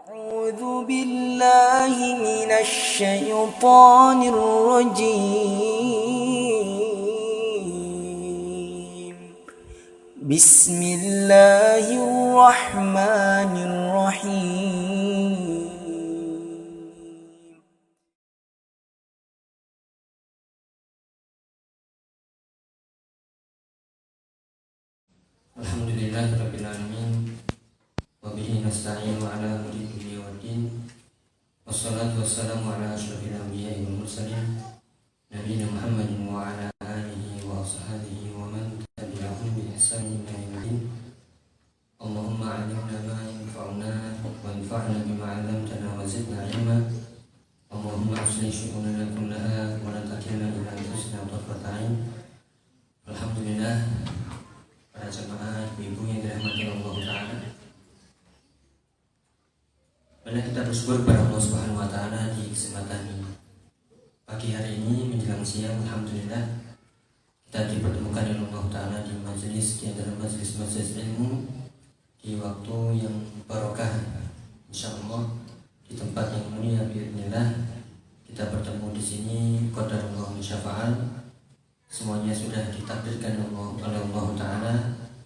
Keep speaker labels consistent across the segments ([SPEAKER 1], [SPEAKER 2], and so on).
[SPEAKER 1] أعوذ بالله من الشيطان الرجيم. بسم الله الرحمن الرحيم.
[SPEAKER 2] Alhamdulillahirabbil alamin wa bihi nasta'inu ala umuri dunya waddin. Wassalatu wassalamu ala asyrofil anbiya'i wal mursalin nabiyina Muhammadin wa ala alihi wa ashabihi wa man tabi'ahum bi ihsanin ila yaumil din. Allahumma 'allimna ma yanfa'una wanfa'na bima 'allamtana wa zidna 'ilma. Allahumma aslih syu'unana kullaha wa la takilna ila anfusina tarfata 'ain. Alhamdulillah, para jemaah ibu yang dirahmati Allah Ta'ala, banyak kita bersyukur kepada Allah Subhanahu Wa Ta'ala di kesempatan ini. Pagi hari ini menjelang siang, alhamdulillah kita dipertemukan oleh Allah Ta'ala di majelis, di antara majelis ilmu, di waktu yang barokah, insyaallah di tempat yang mulia. Bismillah kita bertemu di sini. Qadarullah syafa'al, semuanya sudah ditakdirkan oleh Allah Ta'ala.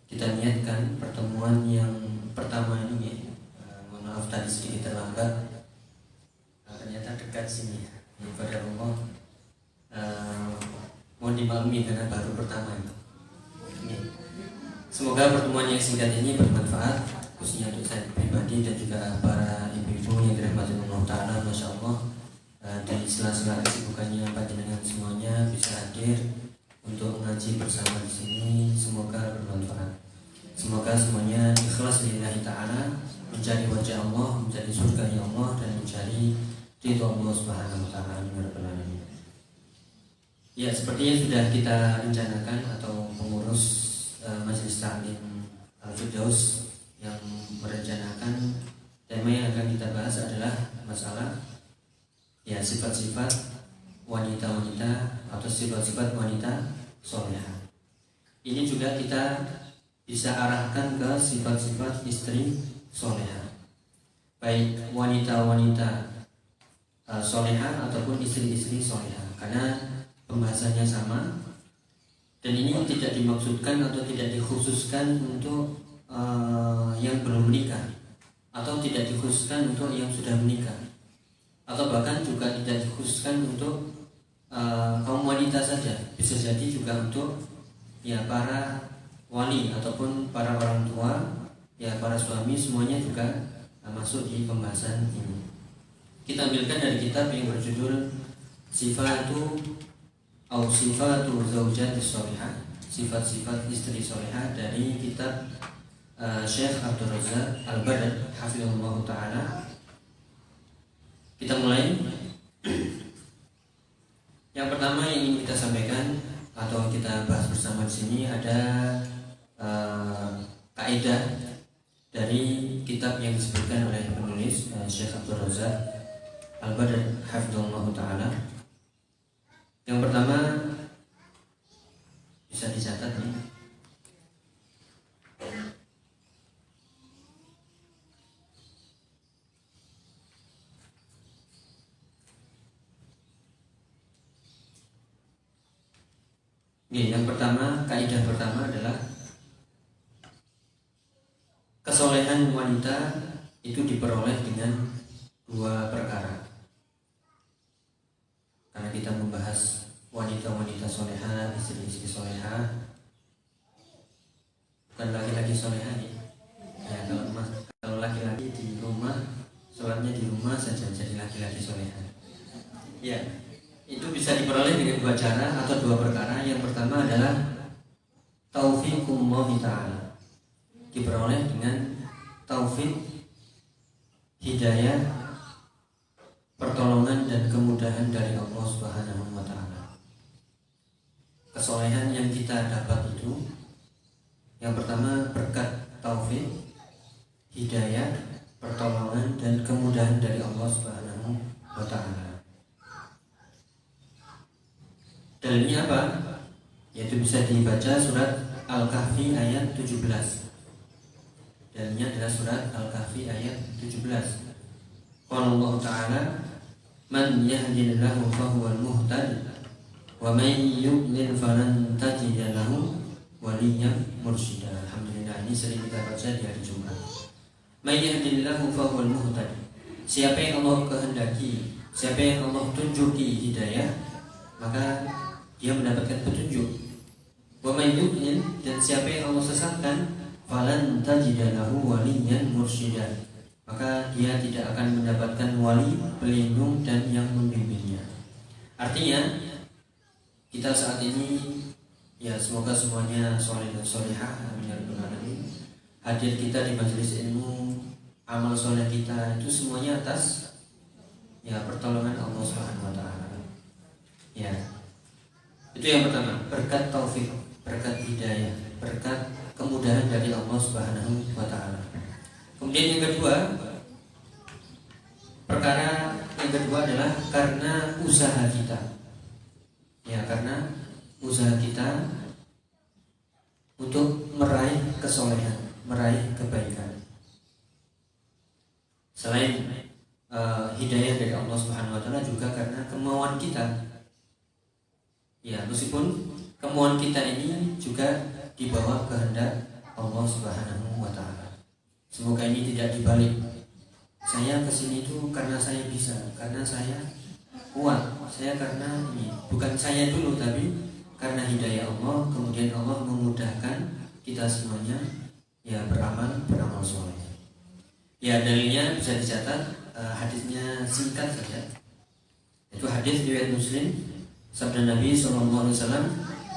[SPEAKER 2] Kita niatkan pertemuan yang pertama ini, mohon maaf tadi sedikit terlambat, ternyata dekat sini pada Allah. Mohon dimaklumi karena baru pertama ini. Semoga pertemuan yang singkat ini bermanfaat, khususnya untuk saya pribadi dan juga para ibu-ibu yang dirahmati Allah Ta'ala. Masya Allah, di sela-sela kesibukannya panjenengan semuanya bisa hadir untuk mengaji bersama di sini. Semoga bermanfaat. Semoga semuanya ikhlas lillahi ta'ala, mencari wajah Allah, mencari surga Allah, dan mencari ridho Allah Subhanahu wa ta'ala. Ya, sepertinya sudah kita rencanakan atau pengurus Majelis Ta'lim Al-Firdaus yang merencanakan tema yang akan kita bahas adalah masalah ya sifat-sifat wanita-wanita atau sifat-sifat wanita solehah. Ini juga kita bisa arahkan ke sifat-sifat istri solehah, baik wanita-wanita solehah ataupun istri-istri solehah, karena pembahasannya sama. Dan ini tidak dimaksudkan atau tidak dikhususkan untuk yang belum menikah, atau tidak dikhususkan untuk yang sudah menikah, atau bahkan juga tidak dikhususkan untuk kaum wanita saja. Bisa jadi juga untuk ya para wali ataupun para orang tua, ya para suami, semuanya juga masuk di pembahasan ini. Kita ambilkan dari kitab yang berjudul Sifatu Zaujatis Sholihah, sifat-sifat istri solehah, dari kitab Syekh Abdul Razak Al-Badr hafizahullah ta'ala. Kita mulai. Yang pertama yang ingin kita sampaikan atau kita bahas bersama di sini ada kaidah dari kitab yang disebutkan oleh penulis Syekh Abdul Razak Al-Badr hafizahullah ta'ala. Yang pertama bisa dicatat nih. Yang pertama, kaidah pertama adalah kesolehan wanita itu diperoleh dengan dua perkara. Karena kita membahas wanita-wanita solehah, istri-istri solehah, bukan laki-laki solehah nih. Ya, kalau laki-laki di rumah, sholatnya di rumah saja jadi laki-laki solehah. Ya, itu bisa diperoleh dengan dua cara atau dua perkara. Yang pertama adalah taufiqullah ta'ala, diperoleh dengan taufik, hidayah, pertolongan dan kemudahan dari Allah Subhanahu wa ta'ala. Kesolehan yang kita dapat itu yang pertama berkat taufik, hidayah, pertolongan dan kemudahan dari Allah Subhanahu wa ta'ala. Dalilnya apa? Yaitu bisa dibaca surat Al-Kahfi ayat 17. Dalilnya adalah surat Al-Kahfi ayat 17. Qala Allah Ta'ala, man yahdihillahu fahuwal muhtadi wa man yudlil falan tajida lahu waliyyan mursyida. Alhamdulillah, ini sering kita baca di hari Jumat. Man yahdihillahu fahuwal muhtadi. Siapa yang Allah kehendaki, siapa yang Allah tunjuki hidayah, maka dia mendapatkan petunjuk. Wa may yudlil, dan siapa yang Allah sesatkan, falan tajida lahu waliyyan mursyida, maka dia tidak akan mendapatkan wali, pelindung dan yang membimbingnya. Artinya kita saat ini, ya semoga semuanya soleh dan solehah, amin ya rabbal alamin. Hadir kita di majelis ilmu, amal soleh kita itu semuanya atas ya pertolongan Allah Subhanahu wa taala. Ya. Itu yang pertama, berkat taufik, berkat hidayah, berkat kemudahan dari Allah Subhanahu wa taala. Kemudian yang kedua, perkara yang kedua adalah karena usaha kita. Ya, karena usaha kita untuk meraih kesolehan, meraih kebaikan. Selain hidayah dari Allah Subhanahu wa taala, juga karena kemauan kita. Ya, meskipun kemauan kita ini juga di bawah kehendak Allah Subhanahu wa taala. Semoga ini tidak dibalik. Saya kesini itu karena saya bisa, karena saya kuat, saya karena ini. Bukan saya dulu, tapi karena hidayah Allah, kemudian Allah memudahkan kita semuanya ya beramal soleh. Ya, dalilnya bisa dicatat, hadisnya singkat saja. Itu hadis riwayat Muslim, sabda Nabi SAW,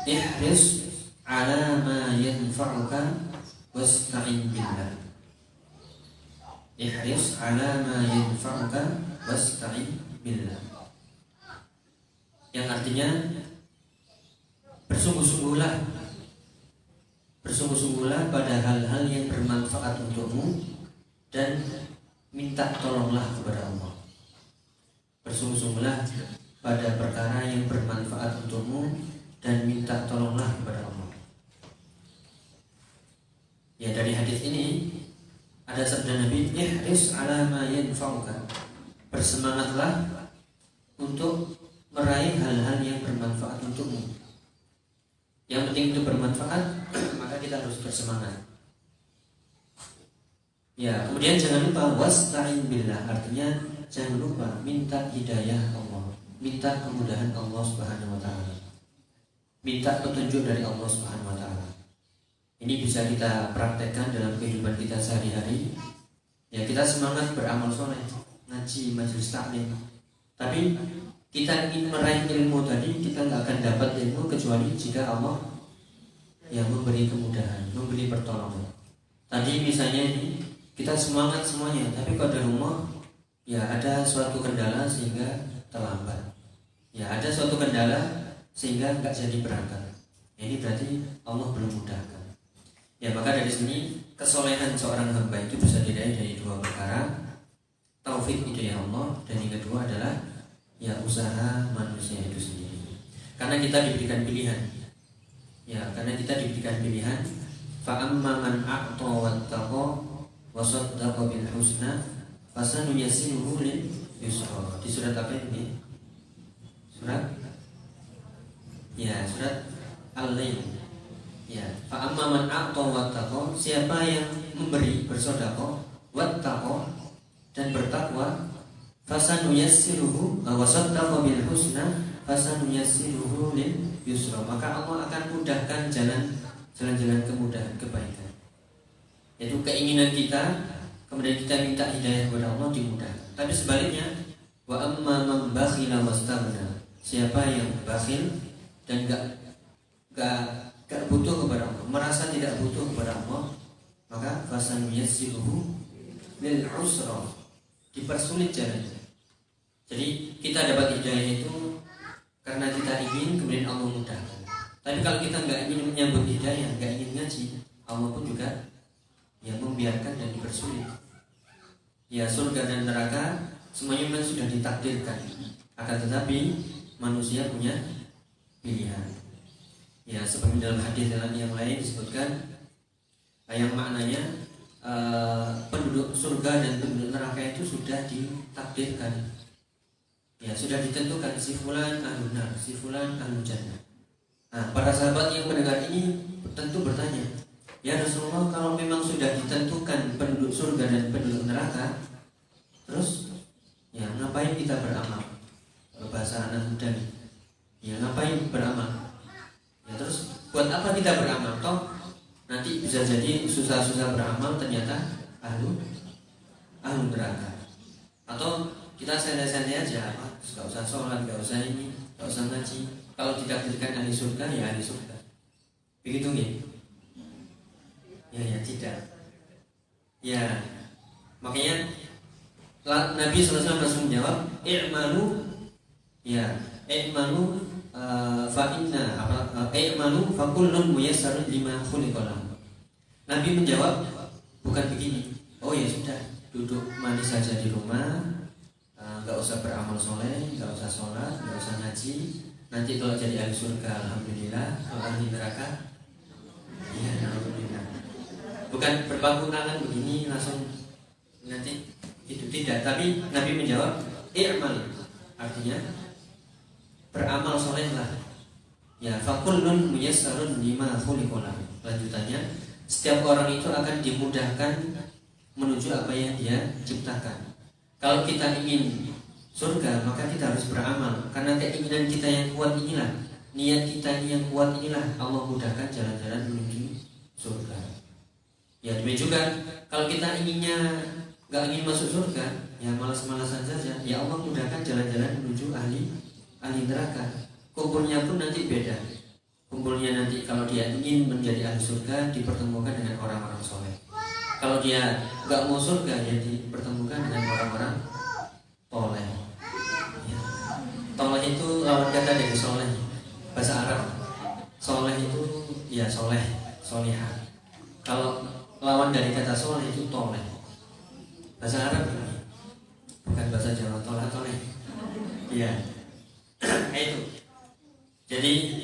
[SPEAKER 2] ihris ala ma yanfa'uka wasta'in billah. Ihris ala ma yanfa'uka wasta'in billah. Yang artinya bersungguh-sungguhlah pada hal-hal yang bermanfaat untukmu dan minta tolonglah kepada Allah. Bersungguh-sungguhlah pada perkara yang bermanfaat untukmu dan minta tolonglah kepada Allah. Ya, dari hadis ini ada sabda Nabi, ihris ala ma yanfa'uka. Bersemangatlah untuk meraih hal-hal yang bermanfaat untukmu. Yang penting itu bermanfaat, maka kita harus bersemangat. Ya, kemudian jangan lupa wasta'in billah, artinya jangan lupa minta hidayah Allah, minta kemudahan Allah Subhanahu wa taala. Minta petunjuk dari Allah Subhanahu wa taala. Ini bisa kita praktekkan dalam kehidupan kita sehari-hari. Ya, kita semangat beramal soleh, ngaji, majelis taklim. Tapi kita ingin meraih ilmu tadi, kita nggak akan dapat ilmu kecuali jika Allah yang memberi kemudahan, memberi pertolongan. Tadi misalnya ini kita semangat semuanya, tapi pada rumah ya ada suatu kendala sehingga terlambat. Ya, ada suatu kendala sehingga nggak jadi berangkat. Ini berarti Allah belum mudahkan. Ya, maka dari sini kesolehan seorang hamba itu bisa diraih dari dua perkara, taufik hidayah Allah, dan yang kedua adalah ya usaha manusia itu sendiri. Karena kita diberikan pilihan. Ya, karena kita diberikan pilihan. Fa amma man a'ta wattaqa wa saddaqa bil husna fasanuyassiruhu lil yusra. Di surat apa ini? Surat Al-Lail. Ya, fa amma man a'ta wattaqa, siapa yang memberi, bersedekah, wattaqa dan bertakwa, fasanuyassiruhu wa saddaqa bil husna fasanuyassiruhu lil yusra, maka Allah akan mudahkan jalan-jalan kemudahan kebaikan. Yaitu keinginan kita, kemudian kita minta hidayah kepada Allah, dimudahkan. Tapi sebaliknya, wa amma man bakhila wastaghna, siapa yang bakhil dan gak butuh kepada Allah, merasa tidak butuh kepada Allah, maka fasanuyassiruhu lil usra, dipersulit jalannya. Jadi kita dapat hidayah itu karena kita ingin, kemudian Allah mudahkan. Tapi kalau kita nggak ingin menyambut hidayah, nggak ingin ngaji, Allah pun juga yang membiarkan dan dipersulit. Ya, surga dan neraka semuanya memang sudah ditakdirkan. Akan tetapi manusia punya pilihan. Ya, seperti dalam hadis dalam yang lain disebutkan, yang maknanya penduduk surga dan penduduk neraka itu sudah ditakdirkan. Ya, sudah ditentukan si fulan ahlun nar, si fulan ahlul jannah. Nah, para sahabat yang mendengar ini tentu bertanya, "Ya Rasulullah, kalau memang sudah ditentukan penduduk surga dan penduduk neraka, terus ya ngapain kita beramal?" Kalau bahasa anak muda nih, ya ngapain beramal? Ya terus buat apa kita beramal? Toh nanti bisa jadi susah-susah beramal ternyata ahlu neraka. Atau kita santai-santai aja, nggak usah sholat, nggak usah ini, nggak usah ngaji. Kalau ditakdirkan ahli surga ya ahli surga. Begitu nih? Ya tidak. Ya makanya Nabi SAW langsung menjawab, i'malu ya i'malu fa inna i'malu fa kullun muyassarun lima khuliqa lahu. Nabi menjawab bukan begini. Oh ya sudah, duduk manis saja di rumah. Gak usah beramal soleh, gak usah sholat, gak usah ngaji. Nanti kalau jadi ahli surga, alhamdulillah. Kalau ahli neraka, ya alhamdulillah. Bukan berpangku tangan begini langsung nanti itu tidak. Tapi Nabi menjawab, i'mal, artinya beramal solehlah. Ya, fakullun muyassarun lima khuliqa lahu. Lanjutannya, setiap orang itu akan dimudahkan menuju apa yang dia ciptakan. Kalau kita ingin surga, maka kita harus beramal. Karena keinginan kita yang kuat inilah, niat kita yang kuat inilah Allah mudahkan jalan-jalan menuju surga. Ya demikian juga kalau kita inginnya nggak ingin masuk surga, ya malas-malasan saja, ya Allah mudahkan jalan-jalan menuju ahli neraka. Kumpulnya pun nanti beda. Kumpulnya nanti kalau dia ingin menjadi ahli surga dipertemukan dengan orang-orang soleh. Kalau dia nggak mau surga, ya dipertemukan dengan orang-orang toleh. Ya. Toleh itu lawan kata dari soleh. Bahasa Arab, soleh itu ya soleh, solihah. Kalau lawan dari kata soleh itu toleh. Bahasa Arab ini, bukan bahasa Jawa, toleh. Iya. Itu. Jadi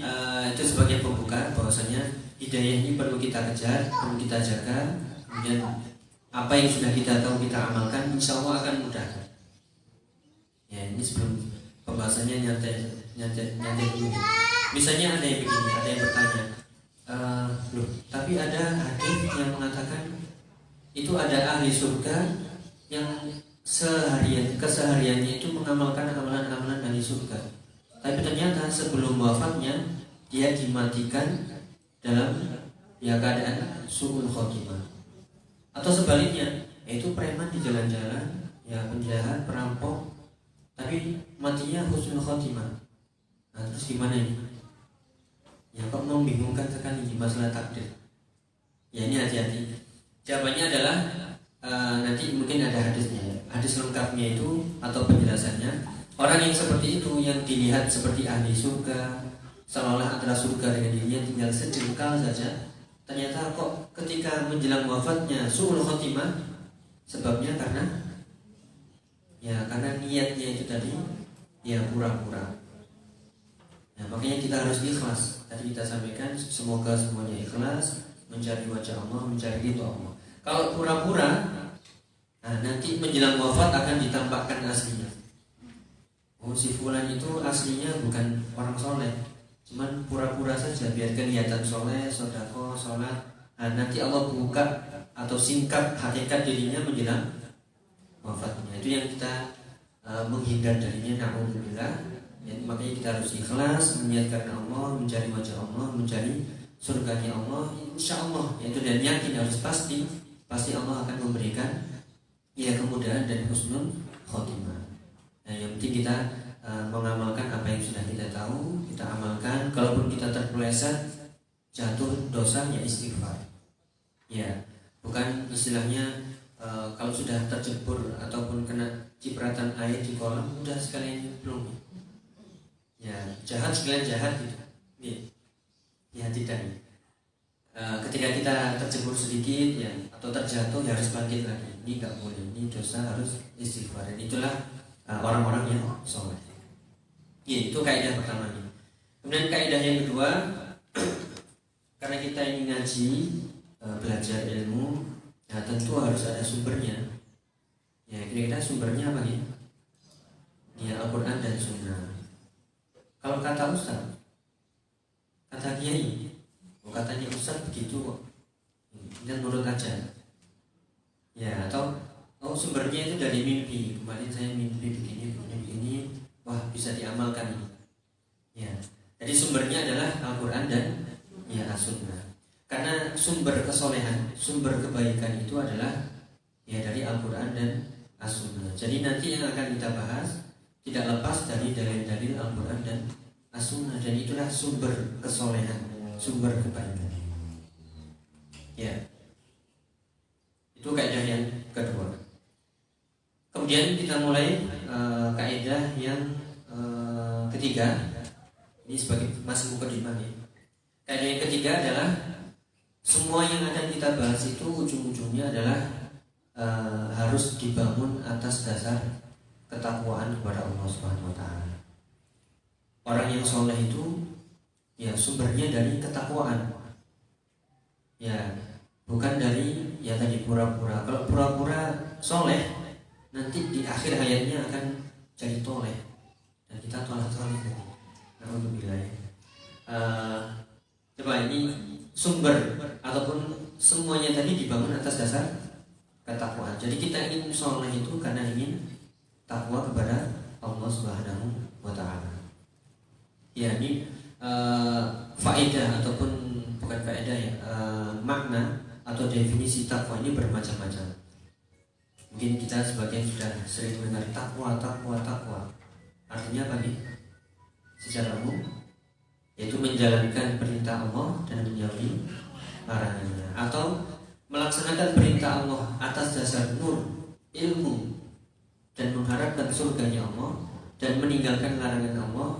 [SPEAKER 2] itu sebagai pembuka bahwasanya hidayah ini perlu kita kejar, perlu kita jaga. Kemudian apa yang sudah kita tahu kita amalkan, insya Allah akan mudah. Ya ini sebelum pembahasannya nyantai dulu. Misalnya ada yang begini, ada yang bertanya, loh, tapi ada hadis yang mengatakan itu ada ahli surga yang kesehariannya itu mengamalkan amalan-amalan ahli surga. Tapi ternyata sebelum wafatnya dia dimatikan dalam keadaan su'ul khotimah. Atau sebaliknya, yaitu preman di jalan-jalan, ya penjahat, perampok, tapi matinya husnul khotimah. Nah terus gimana ini? Ya kok membingungkan sekali di masalah takdir. Ya ini hati-hati. Jawabannya adalah nanti mungkin ada hadisnya, hadis lengkapnya itu atau penjelasannya. Orang yang seperti itu yang dilihat seperti ahli surga, seolah antara surga dengan dirinya tinggal sejengkal saja. Ternyata kok ketika menjelang wafatnya su'ul khotimah, sebabnya karena niatnya itu tadi ya pura-pura. Nah, makanya kita harus ikhlas. Tadi kita sampaikan semoga semuanya ikhlas, mencari wajah Allah, mencari ridho Allah. Kalau pura-pura, nah nanti menjelang wafat akan ditampakkan aslinya. Oh si fulan itu aslinya bukan orang soleh, cuman pura-pura saja biar kelihatan soleh, sodako, sholat. Nah, nanti Allah buka atau singkat hakikat dirinya menjelang wafatnya. Itu yang kita menghindar darinya. Na'udzubillah. Ya, makanya kita harus ikhlas, meniatkan Allah, mencari wajah Allah, mencari surganya Allah. Insya Allah, yaitu dan yakin harus pasti Allah akan memberikan ya kemudahan dan husnul khotimah. Nah, yang penting kita mengamalkan apa yang sudah kita tahu, kita amalkan. Kalaupun kita terpeleset jatuh dosa, ya istighfar. Ya, bukan istilahnya kalau sudah tercebur ataupun kena cipratan air di kolam, udah sekalian nyemplung. Ya, jahat sekalian jahat gitu. Ya tidak. Ketika kita tercebur sedikit ya atau terjatuh ya harus bangkit lagi. Ini nggak boleh. Ini dosa, harus istighfar. Dan itulah orang-orang yang soleh. Ya, itu kaidah pertama nih. Kemudian kaidah yang kedua, karena kita ini ngaji, belajar ilmu, Nah, tentu harus ada sumbernya. Ya, kira-kira sumbernya apa nih? Ya, Al-Quran dan Sunnah. Kalau kata Ustaz, kata Kiai, katanya Ustaz begitu kok, dan menurut aja. Ya, atau sumbernya itu dari mimpi. Kemarin saya mimpi begini, wah bisa diamalkan ini. Ya, jadi sumbernya adalah Al-Quran dan ya As-Sunnah. Karena sumber kesolehan, sumber kebaikan itu adalah ya dari Al-Quran dan As-Sunnah. Jadi nanti yang akan kita bahas tidak lepas dari dalil-dalil Al-Quran dan As-Sunnah, dan itulah sumber kesolehan, sumber kebaikan. Ya, itu kaidah yang kedua. Kemudian kita mulai kaidah yang ketiga. Ini sebagai masih mukadimah ya. Kaidah yang ketiga adalah semua yang akan kita bahas itu ujung-ujungnya adalah harus dibangun atas dasar ketakwaan kepada Allah Subhanahu wa taala. Orang yang soleh itu ya sumbernya dari ketakwaan. Ya, bukan dari ya tadi pura-pura. Kalau pura-pura soleh, nanti di akhir hayatnya akan jadi toleh. Dan kita toleh-toleh tadi. Alhamdulillah ya. Coba ini sumber ataupun semuanya tadi dibangun atas dasar ketakwaan. Jadi kita ingin soleh itu karena ingin takwa kepada Allah Subhanahu wa taala. Ya, ini faedah ataupun bukan faedah ya, makna atau definisi takwa ini bermacam-macam. Mungkin kita sebagian sudah sering mendengar takwa. Artinya apa nih? Secara umum, yaitu menjalankan perintah Allah dan menjauhi larangannya, atau melaksanakan perintah Allah atas dasar nur ilmu dan mengharapkan surganya Allah, dan meninggalkan larangan Allah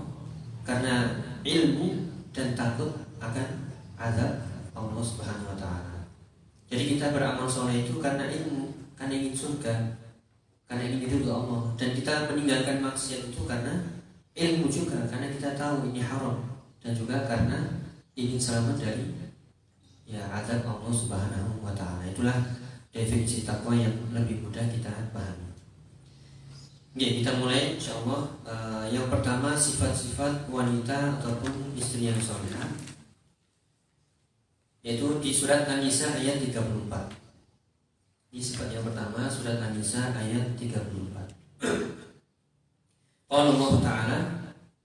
[SPEAKER 2] karena ilmu dan takut akan azab Allah Subhanahu wa taala. Jadi kita beramal soleh itu karena ilmu, karena ingin surga, karena ingin ridho Allah, dan kita meninggalkan maksiat itu karena ilmu juga, karena kita tahu ini haram, dan juga karena ingin selamat dari ya azab Allah Subhanahu wa taala. Itulah definisi takwa yang lebih mudah kita pahami. Oke, kita mulai insyaallah. Yang pertama, sifat-sifat wanita ataupun istri yang salehah, yaitu di surat An-Nisa ayat 34. Ini sifat yang pertama, surat An-Nisa ayat 34. Qala Allah Ta'ala,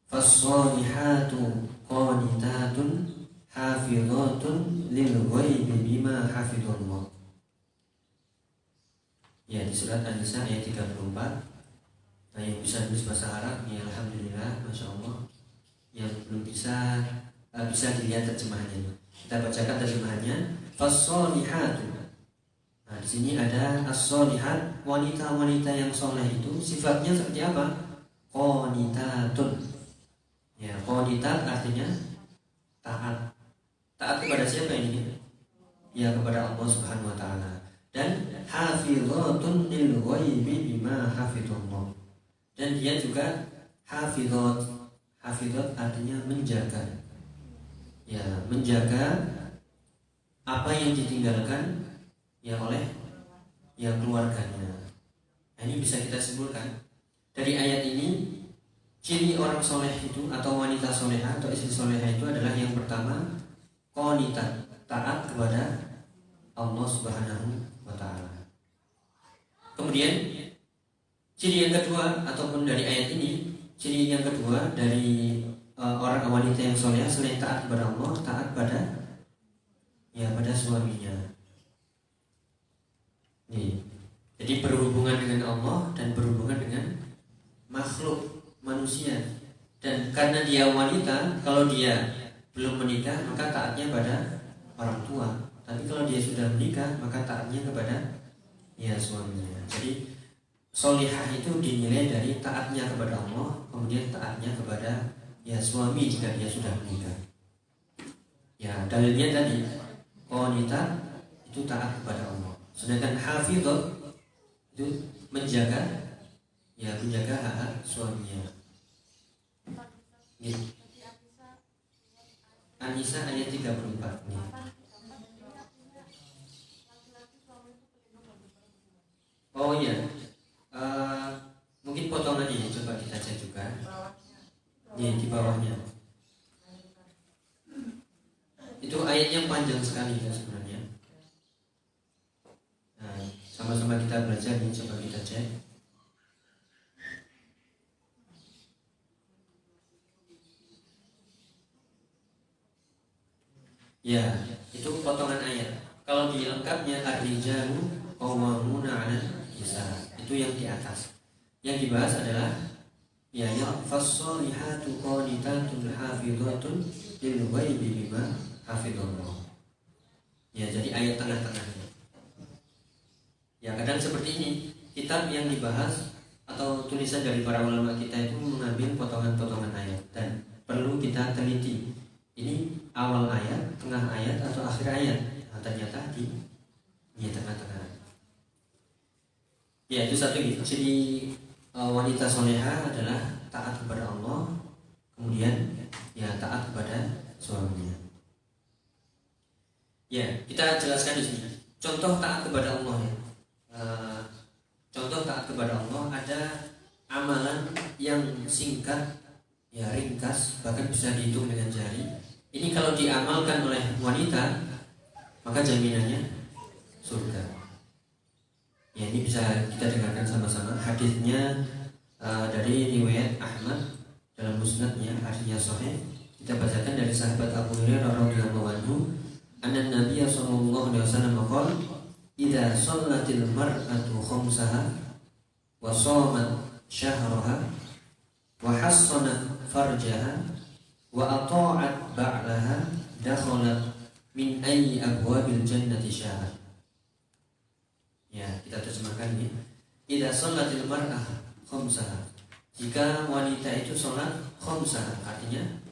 [SPEAKER 2] "Fas-salihatu qanitatun hafizatun lil ghaibi bima hafizallah." Ya, di surat An-Nisa ayat 34. Nah, yang bisa nulis bahasa Arab ya alhamdulillah, masya Allah. Yang belum bisa bisa dilihat terjemahannya. Kita bacakan terjemahannya. Fas-salihatu. Nah, di sini ada as-salihat, wanita-wanita yang soleh itu sifatnya seperti apa? Qanitatun. Ya, qanitat artinya taat. Taat kepada siapa ini? Ya, kepada Allah Subhanahu wa taala. Dan hafizatun lil ghaibi bima hafizallah. Dan dia juga hafizat. Hafizat artinya menjaga. Ya, menjaga apa yang ditinggalkan ya oleh ya keluarganya. Nah, ini bisa kita simpulkan dari ayat ini, ciri orang soleh itu atau wanita solehah atau istri solehah itu adalah yang pertama qanitat, taat kepada Allah Subhanahu wa taala. Kemudian ciri yang kedua ataupun dari ayat ini, ciri yang kedua dari orang wanita yang soleh selain taat kepada Allah, taat pada suaminya. Nih, jadi berhubungan dengan Allah dan berhubungan dengan makhluk manusia. Dan karena dia wanita, kalau dia belum menikah maka taatnya pada orang tua. Tapi kalau dia sudah menikah maka taatnya kepada ya suaminya. Jadi solihah itu dinilai dari taatnya kepada Allah, kemudian taatnya kepada ya suami jika dia sudah menikah. Ya, dalilnya tadi wanita itu taat kepada Allah. Sedangkan hafizah itu menjaga hak suaminya. Nih. An-Nisa ayat 34 nih. ya, mungkin potongannya coba kita cek juga. Di bawahnya. Itu ayatnya panjang sekali ya sebenarnya. Nah, sama-sama kita belajar nih, coba kita cek. Ya, itu potongan ayat. Kalau di lengkapnya ar-rijalu qawwamuna 'alan nisa. Itu yang di atas. Yang dibahas adalah ya fassolihatu qanitatun hafizatun lil ghaibi bima hafizallah. Ya, jadi ayat tengah-tengahnya. Ya, kadang seperti ini, kitab yang dibahas atau tulisan dari para ulama kita itu mengambil potongan-potongan ayat dan perlu kita teliti. Ini awal ayat, tengah ayat atau akhir ayat. Nah, ternyata di tengah-tengah. Ya, itu satu gitu. Jadi wanita soleha adalah taat kepada Allah, kemudian ya taat kepada suaminya. Ya, kita jelaskan di sini. Contoh taat kepada Allah ya. Contoh taat kepada Allah ada amalan yang singkat, ya ringkas, bahkan bisa dihitung dengan jari. Ini kalau diamalkan oleh wanita, maka jaminannya surga. Ya, ini bisa kita dengarkan sama-sama. Hadisnya dari riwayat Ahmad dalam musnadnya, hadisnya sahih. Kita bacakan dari sahabat Abu Hurairah radhiyallahu anhu, anna Nabiy sallallahu alaihi wasallam qala, "Idza shallatil mar'atu khamsaha wa shamat syahraha wa hassanat farjaha wa ata'at ba'laha dakhalat min ayyi abwabil jannati sya'at." Ya, kita terjemahkan ini. Idza shallatil mar'ah khamsaha. Jika wanita itu sholat khamsaha, artinya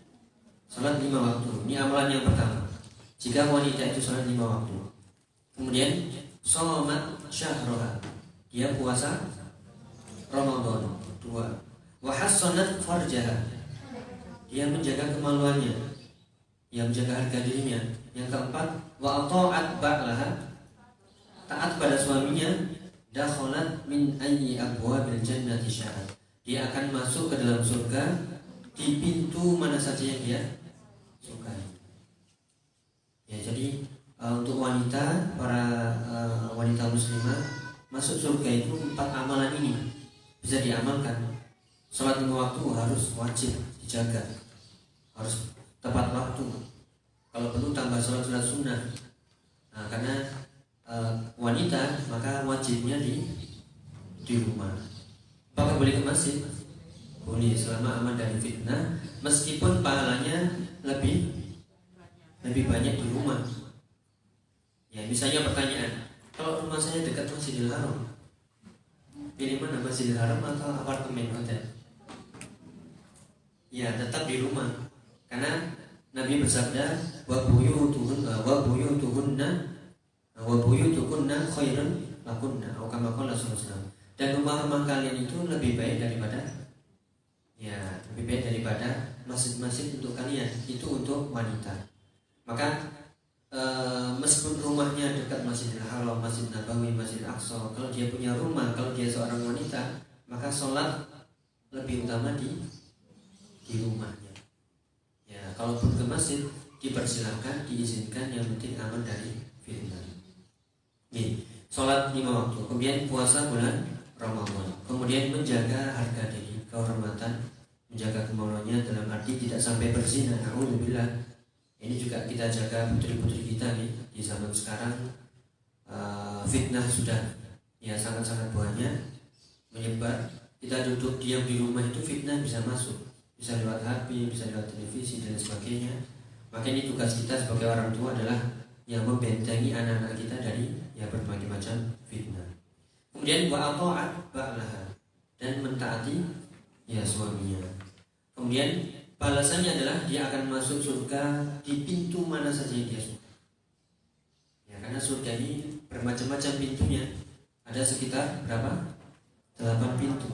[SPEAKER 2] sholat 5 waktu. Ini amalan yang pertama. Jika wanita itu sholat 5 waktu. Kemudian shamat syahraha. Dia puasa Ramadan 2. Wa hassanat farjaha. Dia menjaga kemaluannya, yang menjaga harga dirinya. Yang keempat, wa ata'at ba'laha, taat pada suaminya, dakhalat min ayyi abwabil jannati sya'at. Dia akan masuk ke dalam surga di pintu mana saja yang dia sukai. Ya, jadi untuk wanita, para wanita muslimah masuk surga itu 4 amalan ini bisa diamalkan. Sholat 5 waktu harus wajib dijaga, harus tepat waktu. Kalau perlu tambah sholat sunnah. Nah, karena wanita maka wajibnya di rumah. Apakah boleh ke masjid? Boleh, selama aman dari fitnah, meskipun pahalanya lebih banyak di rumah. Ya, misalnya pertanyaan, kalau rumah saya dekat Masjidil Haram, pilih mana, Masjidil Haram atau apartemen hotel? Ya, tetap di rumah. Karena Nabi bersabda, wa buyutukunna khairun lakunna, atau kama qala sallallahu alaihi wasallam. Dan rumah-rumah kalian itu lebih baik daripada masjid-masjid untuk kalian, itu untuk wanita. Maka meskipun rumahnya dekat Masjidil Haram, Masjid Nabawi, Masjid Aqsa, kalau dia punya rumah, kalau dia seorang wanita, maka sholat lebih utama di rumahnya. Ya, kalaupun ke masjid dipersilahkan, diizinkan, yang penting aman dari fitnah. Nih, sholat 5 waktu, kemudian puasa bulan Ramadan, kemudian menjaga harga diri, kehormatan, menjaga kemaluannya dalam arti tidak sampai berzina. Alhamdulillah. Ini juga kita jaga putri-putri kita nih di zaman sekarang. Fitnah sudah ya sangat-sangat banyak menyebar. Kita duduk diam di rumah itu fitnah bisa masuk, bisa lewat HP, bisa lewat televisi dan sebagainya. Maka ini tugas kita sebagai orang tua adalah yang membentengi anak-anak kita dari ya berbagai macam fitnah. Kemudian wa ata'at ba'laha, dan mentaati ya suaminya. Kemudian balasannya adalah dia akan masuk surga di pintu mana saja yang dia suka. Ya, karena surga ini bermacam-macam pintunya. Ada sekitar berapa? 8 pintu.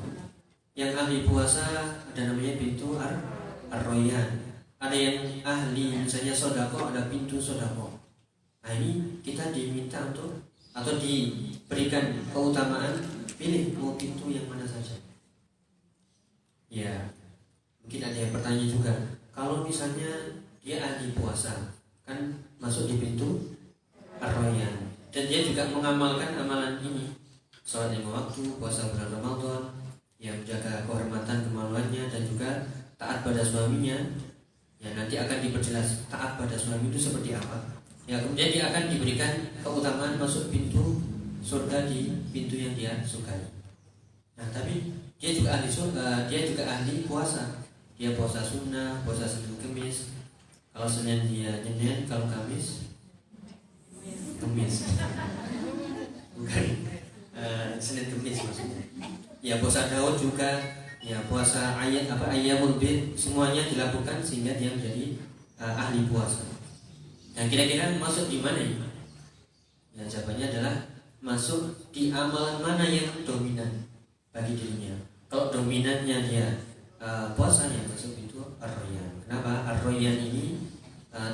[SPEAKER 2] Yang ahli puasa ada namanya pintu Ar-Royan. Ada yang ahli misalnya sodako, ada pintu sodako. Nah, ini kita diminta untuk atau diberikan keutamaan pilih mau pintu yang mana saja. Ya, mungkin ada yang bertanya juga, kalau misalnya dia ahli puasa, kan masuk di pintu Ar-Rayyan, dan dia juga mengamalkan amalan ini, sholat 5 waktu, puasa bulan Ramadan, yang menjaga kehormatan kemaluannya dan juga taat pada suaminya. Ya, nanti akan diperjelas taat pada suami itu seperti apa. Ya, kemudian dia akan diberikan keutamaan masuk pintu surga di pintu yang dia sukai. Nah, tapi dia juga ahli surga, dia juga ahli puasa. Dia puasa sunnah, puasa Senin Kemis. Kalau Senin dia Senin, kalau Kamis Kemis. Bukan Senin Kemis maksudnya. Ya, puasa Daud juga, ya puasa Ayyamul Bid, semuanya dilakukan sehingga dia menjadi ahli puasa. Nah, kira-kira masuk di mana ini? Ya, jawabannya adalah masuk di amalan mana yang dominan bagi dirinya. Kalau dominannya dia puasa, yang masuk itu Ar-Rayyan. Kenapa? Ar-Rayyan ini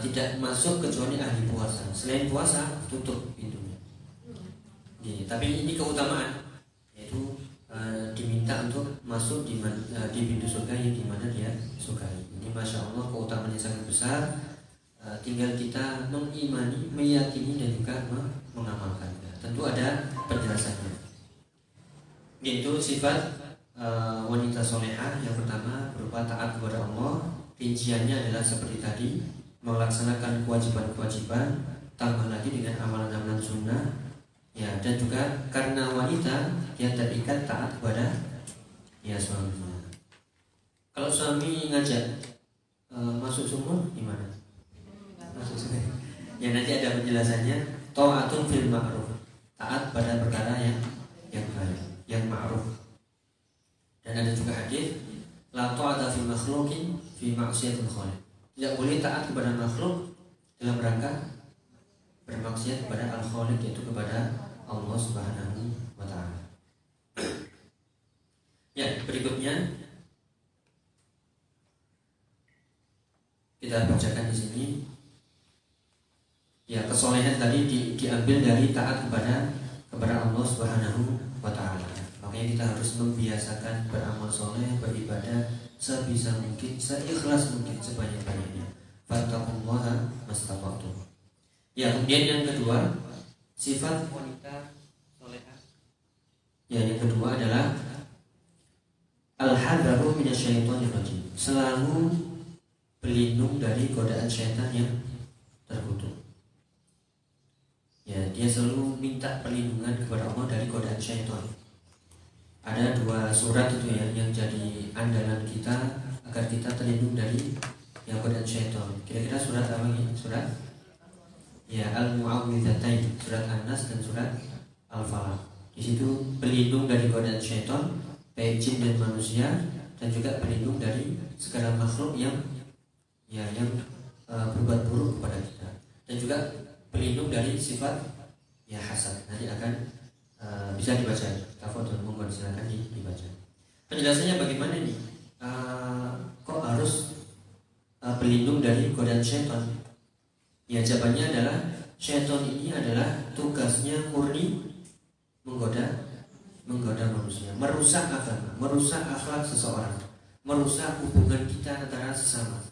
[SPEAKER 2] tidak masuk kecuali ahli puasa. Selain puasa, tutup pintunya. Tapi ini keutamaan, yaitu diminta untuk masuk di pintu surga yang dimana dia sukai. Ini masya Allah keutamaannya sangat besar. Tinggal kita mengimani, meyakini dan juga mengamalkannya. Tentu ada penjelasannya. Yaitu sifat wanita solehah yang pertama berupa taat kepada Allah. Rinciannya adalah seperti tadi, melaksanakan kewajiban-kewajiban, tambah lagi dengan amalan-amalan sunnah. Ya, dan juga karena wanita dia terikat taat kepada suaminya. Kalau suami ngajak masuk sumur gimana? Masuk sumur. Ya, nanti ada penjelasannya. Ta'atun fil ma'ruf, taat pada perkara yang baik, yang ma'ruf. Dan ada juga hadis, la ta'ata fi makhluqin fi ma'siyatil khaliq. Tidak boleh taat kepada makhluk dalam rangka bermaksiat kepada Al-Khaliq, yaitu kepada Allah Subhanahu wa Ta'ala. Ya, berikutnya kita bacakan di sini. Ya, kesolehan tadi diambil dari taat kepada Allah Subhanahu wa Ta'ala. Makanya kita harus membiasakan beramal soleh, beribadah sebisa mungkin, seikhlas mungkin, sebanyak-banyaknya. Fattaqullaha mastata'tum. Ya, kemudian yang kedua, sifat wanita solehah. Ya, yang kedua adalah al-hadaru minasyaitonir rajim. Selalu berlindung dari godaan syaitan yang terkutuk. Ya, dia selalu minta perlindungan kepada Allah dari godaan syaitan. Ada 2 surat itu ya yang jadi andalan kita agar kita terlindung dari godaan syaitan. Kira-kira surat apa ini? Surat Al-Mu'awwidzatain, surat An-Nas dan surat Al-Falaq. Di situ berlindung dari godaan syaitan, baik jin dan manusia, dan juga berlindung dari segala makhluk yang berbuat buruk kepada kita, dan juga berlindung dari sifat hasad. Nanti akan bisa dibaca. Tafadhol, monggo silakan dibaca. Penjelasannya bagaimana nih? Kok harus berlindung dari godaan syaitan? Ya, jawabannya adalah syaitan ini adalah tugasnya murni menggoda manusia, merusak agama, merusak akhlak seseorang, merusak hubungan kita antara sesama.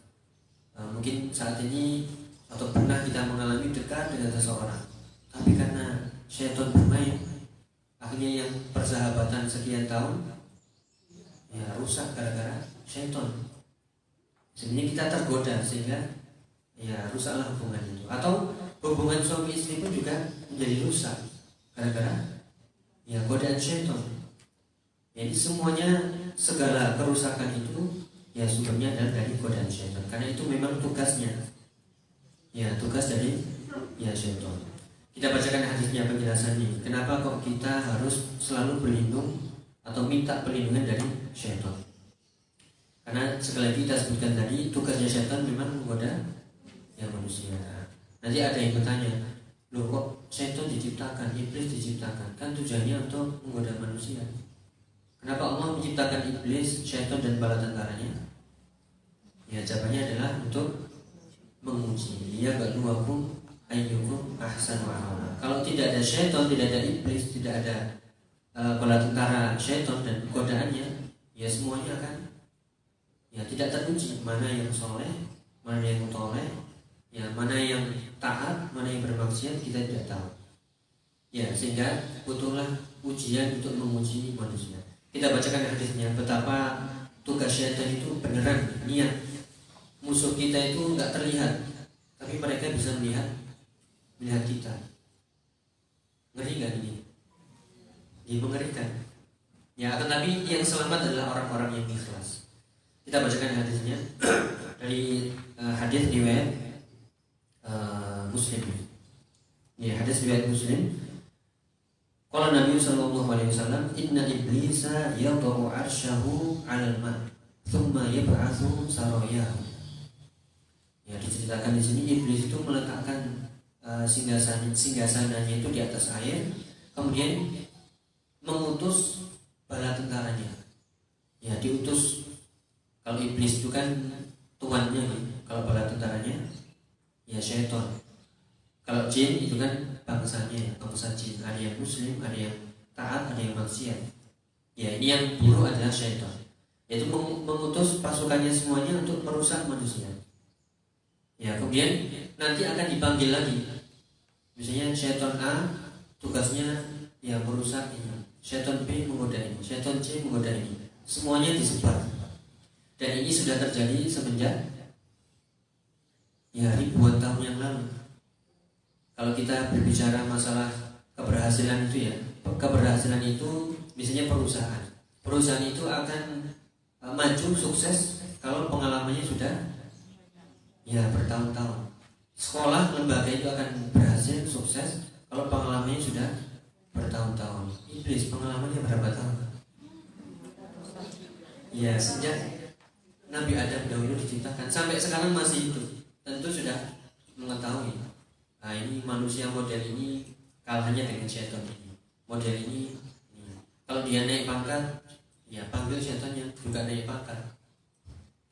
[SPEAKER 2] Mungkin saat ini atau pernah kita mengalami dekat dengan seseorang, tapi karena syaitan bermain, akhirnya yang persahabatan sekian tahun rusak gara-gara syaitan. Sebenarnya kita tergoda sehingga rusaklah hubungan itu. Atau hubungan suami istri pun juga menjadi rusak gara-gara godaan syaitan. Jadi semuanya, segala kerusakan itu sumbernya adalah dari godaan syaitan. Karena itu memang tugasnya, tugas dari syaitan. Kita bacakan hadisnya, penjelasannya. Kenapa kok kita harus selalu berlindung atau minta perlindungan dari syaitan? Karena sekali lagi kita sebutkan tadi, tugasnya syaitan memang menggoda manusia. Nanti ada yang bertanya, loh kok syaitan diciptakan, iblis diciptakan? Kan tujuannya untuk menggoda manusia. Kenapa Allah menciptakan iblis, syaitan dan bala tentaranya? Jawabannya adalah untuk menguji. Liyabluwakum ayyukum ahsanu amala. Kalau tidak ada syaitan, tidak ada iblis, tidak ada bala tentara syaitan dan godaannya, ya semuanya akan ya tidak teruji mana yang soleh, mana yang toleh, ya mana yang taat, mana yang bermaksiat, kita tidak tahu. Ya, sehingga butuhlah ujian untuk menguji manusia. Kita bacakan hadisnya, betapa tugas syaitan itu beneran niat. Musuh kita itu nggak terlihat, tapi mereka bisa melihat kita. Ngeri nggak ini? Ini mengerikan. Ya, tetapi yang selamat adalah orang-orang yang ikhlas. Kita bacakan hadisnya dari hadis riwayat Muslim. Ya, hadis riwayat Muslim. Qala Nabi sallallahu alaihi wasallam, "Inna iblisa yadau 'arsyahu 'alal ma', tsumma yab'atsu sarayahu." Ya, diceritakan di sini iblis itu meletakkan singgasananya itu di atas air, kemudian mengutus bala tentaranya. Ya, diutus. Kalau iblis itu kan tuannya, kalau bala tentaranya ya syaitan. Kalau jin itu kan bangsanya, bangsa jin. Ada yang muslim, ada yang taat, ada yang maksiat. Ya, ini yang buruk adalah syaitan. Yaitu mengutus pasukannya semuanya untuk merusak manusia. Ya, kemudian nanti akan dipanggil lagi. Misalnya syaitan A tugasnya ya merusak ini, syaitan B menggoda ini, syaitan C menggoda ini. Semuanya disebar. Dan ini sudah terjadi semenjak ya ribuan tahun yang lalu. Kalau kita berbicara masalah keberhasilan itu ya, keberhasilan itu misalnya perusahaan itu akan maju sukses kalau pengalamannya sudah ya bertahun-tahun. Sekolah lembaga itu akan berhasil sukses kalau pengalamannya sudah bertahun-tahun. Iblis pengalamannya berapa tahun? Ya, sejak Nabi Adam dahulu diciptakan sampai sekarang masih hidup, tentu sudah mengetahui. Nah, ini manusia model ini kalahnya dengan syaitan ini. Model ini. Kalau dia naik pangkat, ya panggil syaitannya juga naik pangkat.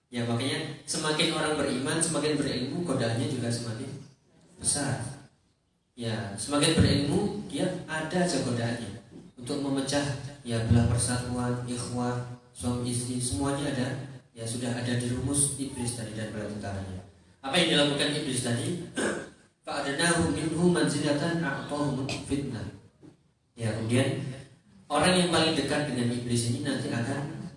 [SPEAKER 2] Ya, makanya semakin orang beriman, semakin berilmu, godaannya juga semakin besar. Ya, semakin berilmu, dia ada aja godaannya untuk memecah ya belah persatuan, ikhwah, suami istri, semuanya ada. Ya, sudah ada di rumus iblis tadi dan bala tentaranya. Apa yang dilakukan iblis tadi? Fa'adnahu minhu manzilatan a'tahum fitnah. Ya, kemudian orang yang paling dekat dengan iblis ini nanti akan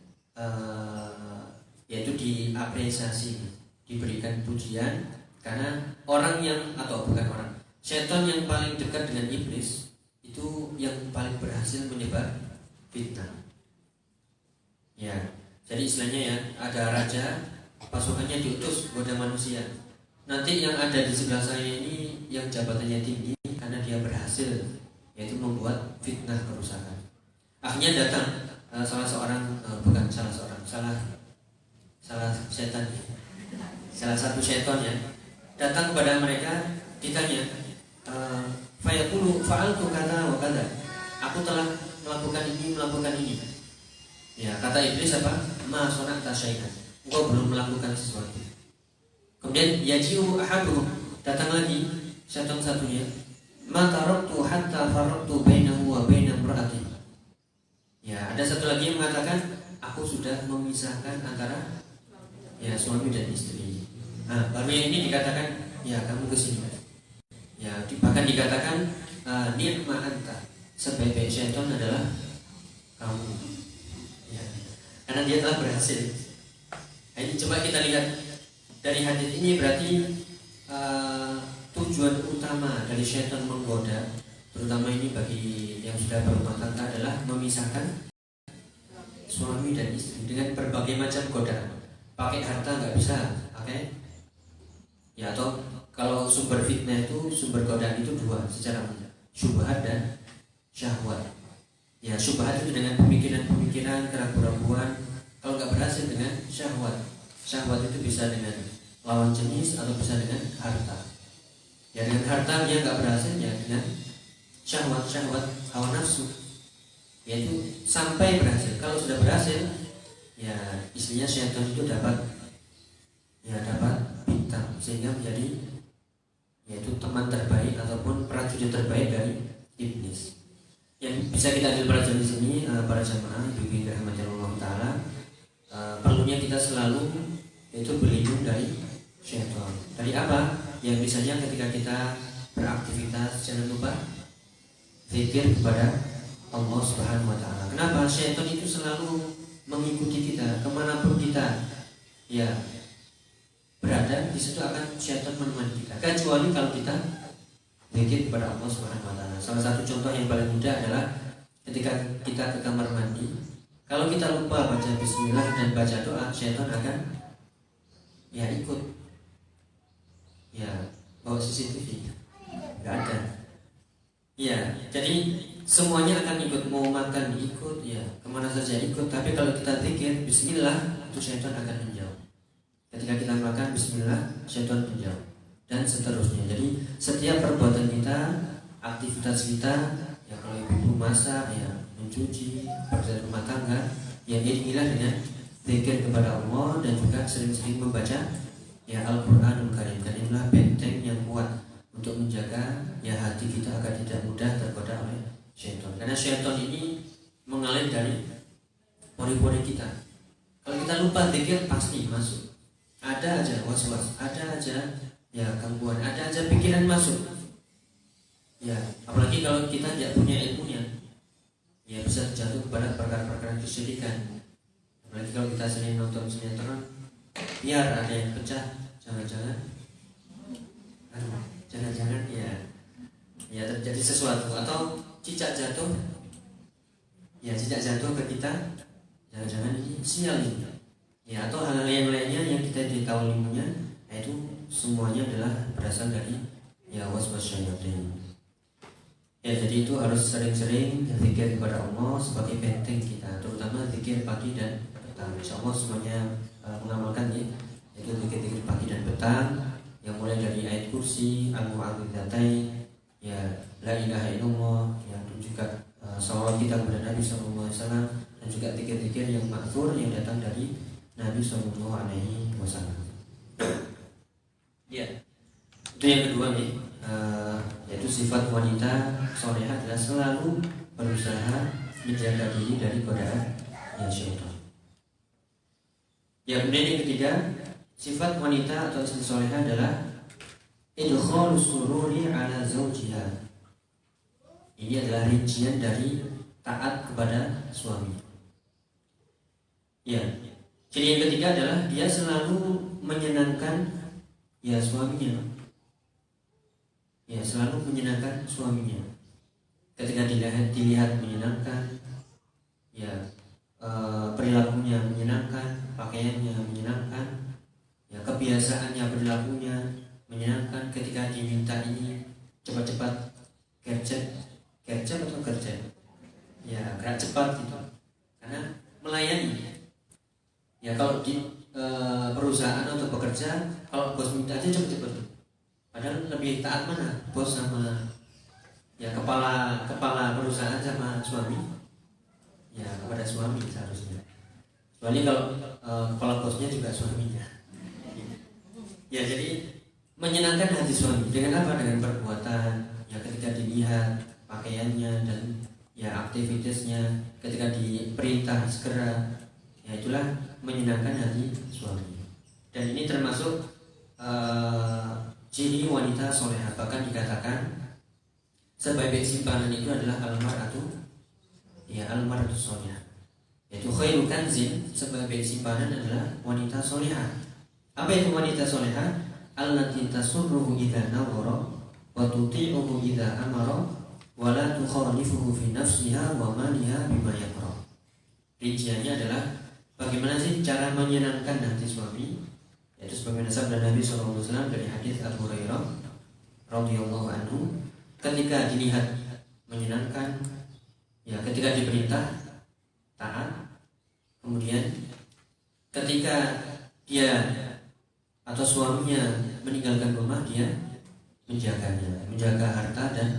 [SPEAKER 2] yaitu diapresiasi, diberikan pujian, karena orang yang atau bukan orang, setan yang paling dekat dengan iblis itu yang paling berhasil menyebar fitnah. Ya, jadi istilahnya ya, ada raja, pasukannya diutus kepada manusia. Nanti yang ada di sebelah saya ini yang jabatannya tinggi karena dia berhasil yaitu membuat fitnah kerusakan. Akhirnya datang salah satu setan ya, datang kepada mereka, ditanya, fayaqulu fa'altu kata wa kata, aku telah melakukan ini. Ya, kata iblis apa? Ma sonata syai'an, engkau belum melakukan sesuatu. Kemudian yaji'u ahaduhum, datang lagi setan satunya, ma taraktu hatta faraktu bainahu wa baina imra'atihi. Ya, ada satu lagi yang mengatakan, aku sudah memisahkan antara ya suami dan istri. Nah, baru yang ini dikatakan, ya kamu kesini. Ya, bahkan dikatakan ni'ma anta, sebaik-baik syaitan adalah kamu. Ya, karena dia telah berhasil. Nah, ini coba kita lihat dari hadis ini, berarti tujuan utama dari syaitan menggoda, terutama ini bagi yang sudah berumah tangga, adalah memisahkan suami dan istri dengan berbagai macam godaan. Pakai harta nggak bisa, oke? Ya, atau kalau sumber fitnah itu, sumber godaan itu dua secara mudah, syubhat dan syahwat. Ya, syubhat itu dengan pemikiran-pemikiran, keraguan-keraguan. Kalau nggak berhasil dengan syahwat, syahwat itu bisa dengan lawan jenis atau bisa dengan harta. Ya, dengan harta dia nggak berhasil, ya dengan syahwat hawa nafsu, yaitu sampai berhasil. Kalau sudah berhasil, ya istilahnya syaitan itu dapat bintang, sehingga menjadi yaitu teman terbaik ataupun prajurit terbaik dari iblis. Yang bisa kita ambil pelajaran di sini, para jamaah ibu yang dirahmati Allah Taala, perlunya kita selalu itu berlindung dari syaitan. Dari apa? Yang misalnya ketika kita beraktivitas jangan lupa zikir kepada Allah Subhanahu Wa Taala. Kenapa? Syaitan itu selalu mengikuti kita kemanapun kita ya berada, di situ akan syaitan menemani kita. Kecuali kalau kita zikir kepada Allah Subhanahu Wa Taala. Salah satu contoh yang paling mudah adalah ketika kita ke kamar mandi. Kalau kita lupa baca Bismillah dan baca doa, syaitan akan ya ikut, ya bawa CCTV, nggak ada. Ya, jadi semuanya akan ikut, mau makan ikut, ya kemana saja ikut. Tapi kalau kita zikir Bismillah, itu syaitan akan menjauh. Ketika kita makan Bismillah, syaitan menjauh, dan seterusnya. Jadi setiap perbuatan kita, aktivitas kita, ya kalau ibu masak, ya mencuci, pekerjaan rumah tangga, ya inilah dengan zikir kepada Allah dan juga sering-sering membaca ya Al-Qur'anul Karim. Dan inilah benteng yang kuat untuk menjaga ya hati kita agar tidak mudah tergoda oleh syaitan. Karena syaitan ini mengalir dari pori-pori kita. Kalau kita lupa zikir pasti masuk. Ada aja was-was, ada aja ya gangguan, ada aja pikiran masuk. Ya, apalagi kalau kita tidak punya ilmunya, ya bisa jatuh kepada perkara-perkara kesyirikan. Apalagi kalau kita sering nonton sinetron, biar ada yang pecah, jangan-jangan ya terjadi sesuatu, atau cicak jatuh, ya cicak jatuh ke kita, jangan-jangan ini sial ini. Ya, atau hal-hal yang lainnya yang kita tidak tahu ilmunya, itu semuanya adalah berasal dari ya waswas syaitan. Ya, jadi itu harus sering-sering zikir kepada Allah sebagai benteng kita, terutama zikir pagi dan petang. Insyaallah semuanya mengamalkan ya, itu zikir pagi dan petang, yang mulai dari ayat kursi, al-mu'awwidzatain, ya la ilaha illallah, yang juga salawat kita kepada Nabi sallallahu alaihi wasallam, dan juga zikir-zikir yang ma'thur yang datang dari Nabi sallallahu alaihi wasallam. Ya, itu yang kedua nih. Yaitu sifat wanita solehah adalah selalu berusaha menjaga diri dari godaan syaitan. Ya, kemudian yang ketiga, sifat wanita atau istri solehah adalah idkhalus sururi ala zawjiha. Ini adalah rincian dari taat kepada suami. Ya, jadi yang ketiga adalah dia selalu menyenangkan ya suaminya. Ya, selalu menyenangkan suaminya. Ketika dilihat menyenangkan, ya perilakunya menyenangkan, pakaiannya menyenangkan, ya kebiasaannya perilakunya menyenangkan. Ketika diminta ini cepat-cepat gercep atau gercep, ya gerak cepat gitu, karena melayani. Ya kalau di perusahaan atau bekerja, kalau bos minta aja cepat-cepat. Padahal lebih taat mana bos sama ya kepala perusahaan sama suami? Ya kepada suami seharusnya. Kecuali kalau kepala bosnya juga suaminya. Ya, jadi menyenangkan hati suami dengan apa? Dengan perbuatan. Ya ketika dilihat pakaiannya dan ya aktivitasnya, ketika diperintah segera, ya itulah menyenangkan hati suami. Dan ini termasuk ciri wanita solehah. Bahkan dikatakan sebaik simpanan itu adalah almaratu, ya almaratu solehah. Yaitu khairu kanzin, sebaik simpanan adalah wanita solehah. Apa itu wanita solehah? Allati tasurruhu idza nawara wa tuti'uhu idza amara wa la tukhalifuhu fi nafsiha wa maliha bima yakra. Rinciannya adalah bagaimana sih cara menyenangkan hati suami? Yaitu sebagaimana sabda Nabi SAW dari hadis Abu Hurairah radhiyallahu anhu, ketika dilihat menyenangkan, ya ketika diperintah taat, kemudian ketika dia atau suaminya meninggalkan rumah, dia menjaganya, menjaga harta dan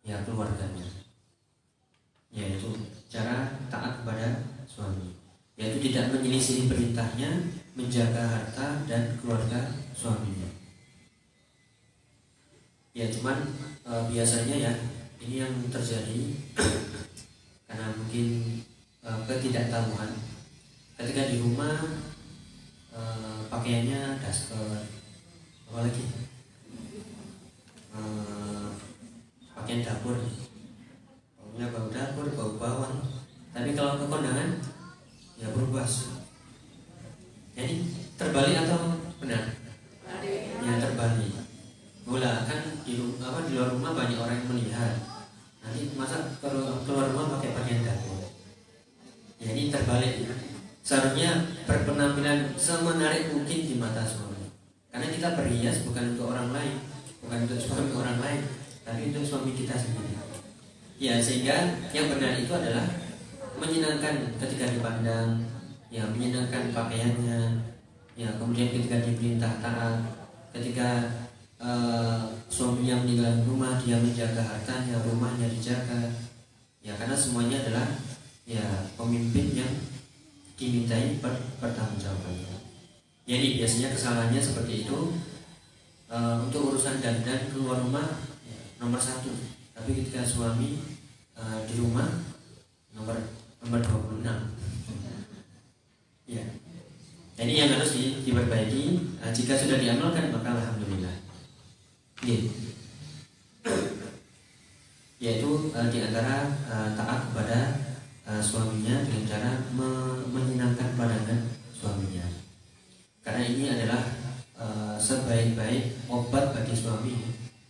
[SPEAKER 2] ya keluarganya. Yaitu cara taat kepada suami, yaitu tidak menyelisih perintahnya, menjaga harta dan keluarga suaminya. Ya cuman biasanya ya ini yang terjadi karena mungkin ketidaktahuan. Ketika di rumah pakaiannya daster, apalagi pakaian dapur, baunya bau dapur, bau bawang. Tapi kalau ke kondangan ya berubah. Jadi terbalik atau benar? Ya terbalik. Bola kan di luar rumah banyak orang yang melihat. Nanti masa keluar rumah pakai pakaian dapur. Jadi terbalik. Seharusnya berpenampilan semenarik mungkin di mata suami. Karena kita berhias bukan untuk orang lain, bukan untuk suami orang lain, tapi untuk suami kita sendiri. Ya, sehingga yang benar itu adalah menyenangkan ketika dipandang, ya menyenangkan pakaiannya, ya kemudian ketika diperintah taat, ketika suaminya meninggalkan rumah dia menjaga hartanya, rumahnya dijaga, ya karena semuanya adalah ya pemimpin yang dimintai pertanggungjawabannya. Jadi biasanya kesalahannya seperti itu. Untuk urusan dandan keluar rumah ya, nomor 1, tapi ketika suami di rumah nomor 26. Ya. Jadi yang harus diperbaiki. Jika sudah diamalkan maka alhamdulillah. Yaitu diantara taat kepada suaminya dengan cara menyenangkan pandangan suaminya. Karena ini adalah sebaik-baik obat bagi suami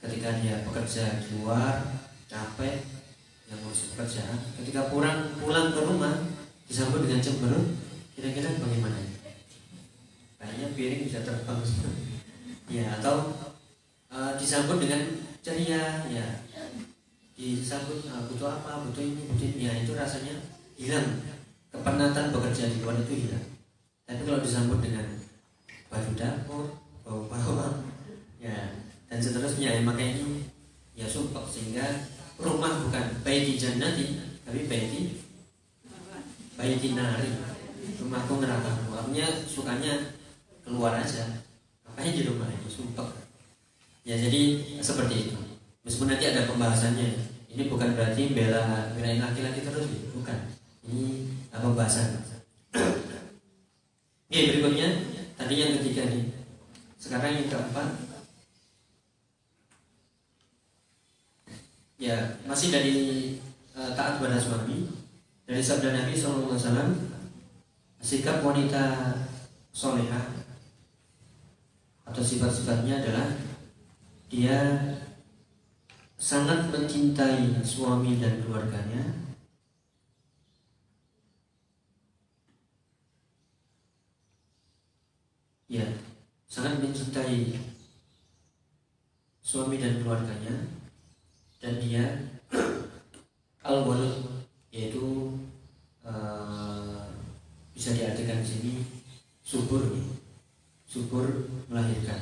[SPEAKER 2] ketika dia bekerja di luar capek yang harus bekerja, ketika pulang ke rumah disambut dengan cemberut, kira-kira bagaimana? Kayaknya piring bisa terbang ya, atau disambut dengan ceria, ya disambut butuh apa, butuh ini, butuh ini, ya itu rasanya hilang, kepenatan bekerja di luar itu hilang. Tapi kalau disambut dengan baju dapur, bau bawang, ya dan seterusnya, ya maka ini ya sumpah, sehingga rumah bukan baiti jannati tapi baiti nari, rumahku neraka. Artinya sukanya keluar aja, makanya di rumah itu sumpah. Ya jadi seperti itu. Meskipun nanti ada pembahasannya, ini bukan berarti belain laki-laki terus, bukan. Ini pembahasan. Oke, berikutnya tadi yang ketiga nih. Sekarang yang keempat. Ya masih dari taat pada suami. Dari sabda Nabi SAW, sikap wanita solehah atau sifat-sifatnya adalah dia sangat mencintai suami dan keluarganya, ya sangat mencintai suami dan keluarganya, dan dia al-walud, yaitu bisa diartikan di sini subur melahirkan.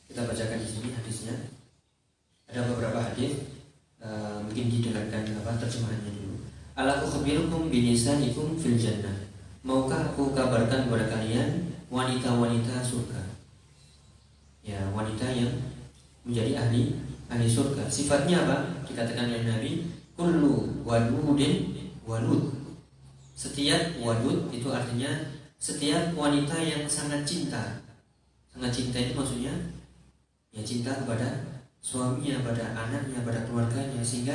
[SPEAKER 2] Kita bacakan di sini hadisnya. Ada beberapa hadis, mungkin didengarkan terjemahannya dulu. Ala ukhbirukum binisaikum fil jannah. Maukah aku kabarkan kepada kalian wanita-wanita surga? Ya, wanita yang menjadi ahli surga. Sifatnya apa? Dikatakan oleh Nabi, kullu wadudin walud. Setiap wadud itu artinya setiap wanita yang sangat cinta. Sangat cinta itu maksudnya ya cinta kepada suaminya, pada anaknya, pada keluarganya, sehingga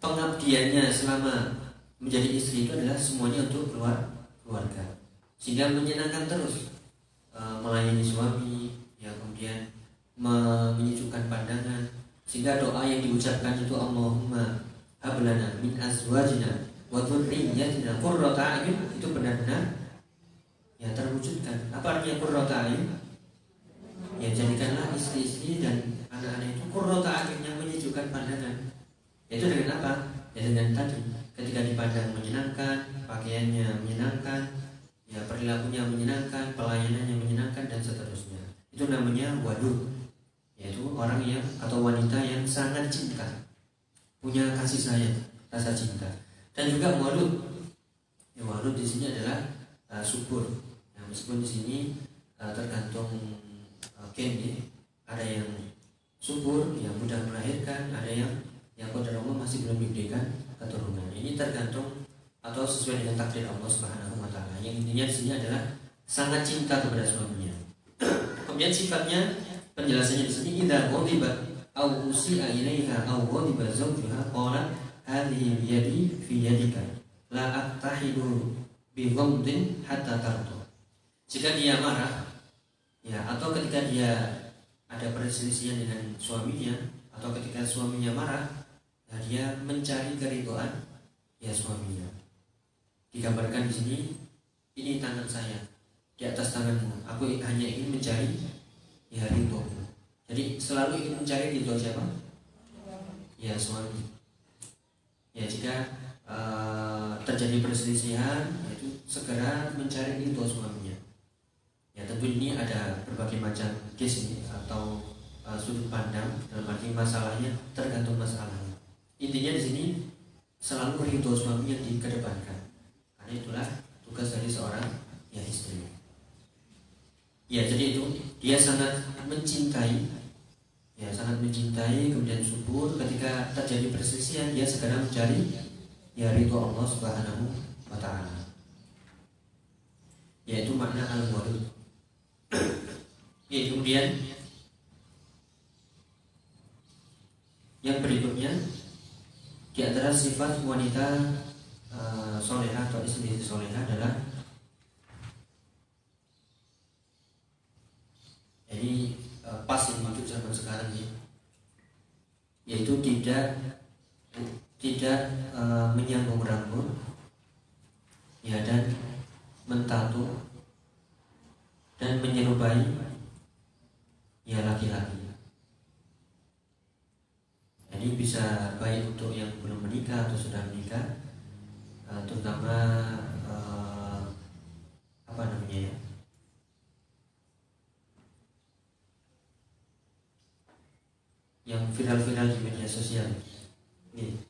[SPEAKER 2] pengabdiannya selama menjadi istri itu adalah semuanya untuk keluarga, sehingga menyenangkan terus melayani suami, ya kemudian menyejukkan pandangan, sehingga doa yang diucapkan itu Allahumma hablana min azwajina wa dzurriyyatina qurrata a'yun, itu benar-benar ya terwujudkan. Apa artinya qurrata a'yun? Ya jadikanlah istri-istri dan anak-anak itu qurrata a'yun, yang menyejukkan pandangan. Itu dengan apa? Ya dengan tadi, ketika dipandang menyenangkan, pakaiannya menyenangkan, ya perilakunya menyenangkan, pelayanannya menyenangkan, dan seterusnya. Itu namanya wadud, yaitu orang yang atau wanita yang sangat cinta, punya kasih sayang, rasa cinta. Dan juga walud. Ya, walud di sini adalah subur. Nah, meskipun di sini tergantung gen, ya. Ada yang subur, yang mudah melahirkan, ada yang yang kodar Allah masih belum diberikan keturunan. Ini tergantung atau sesuai dengan takdir Allah Subhanahu wa taala. Yang intinya di sini adalah sangat cinta kepada suaminya. Kemudian sifatnya, penjelasannya di sini, idza ghadiba aw usi'a ilaiha aw ghadiba zawjuha qalat hadhihi biyadi fi yadika la attahidu bi ghamdin hatta tardu. Jika dia marah, ya, atau ketika dia ada perselisihan dengan suaminya, atau ketika suaminya marah, ya, dia mencari keridhaan ya suaminya. Digambarkan di sini, ini tangan saya di atas tanganmu, aku hanya ingin mencari ya ridho. Jadi selalu ingin mencari ridho siapa? Ya suami. Ya jika terjadi perselisihan, yaitu segera mencari ridho suaminya. Ya tentu ini ada berbagai macam case ini atau sudut pandang, dalam arti masalahnya tergantung masalahnya. Intinya di sini selalu ridho suami yang dikedepankan, karena itulah tugas dari seorang ya istri. Ya jadi itu, dia sangat mencintai, ya sangat mencintai, kemudian subur ketika terjadi perselisihan dia segera mencari ya ridho Allah Subhanahu wa taala. Yaitu makna al-wadud. Ya kemudian yang berikutnya di antara sifat wanita solehah atau istri solehah adalah ini pas yang maksud zaman sekarang ini, yaitu tidak menyambung rambut, ya, dan mentato dan menyerupai ya laki-laki. Jadi bisa baik untuk yang belum menikah atau sudah menikah, terutama apa namanya ya, yang viral-viral di media sosial. Nih,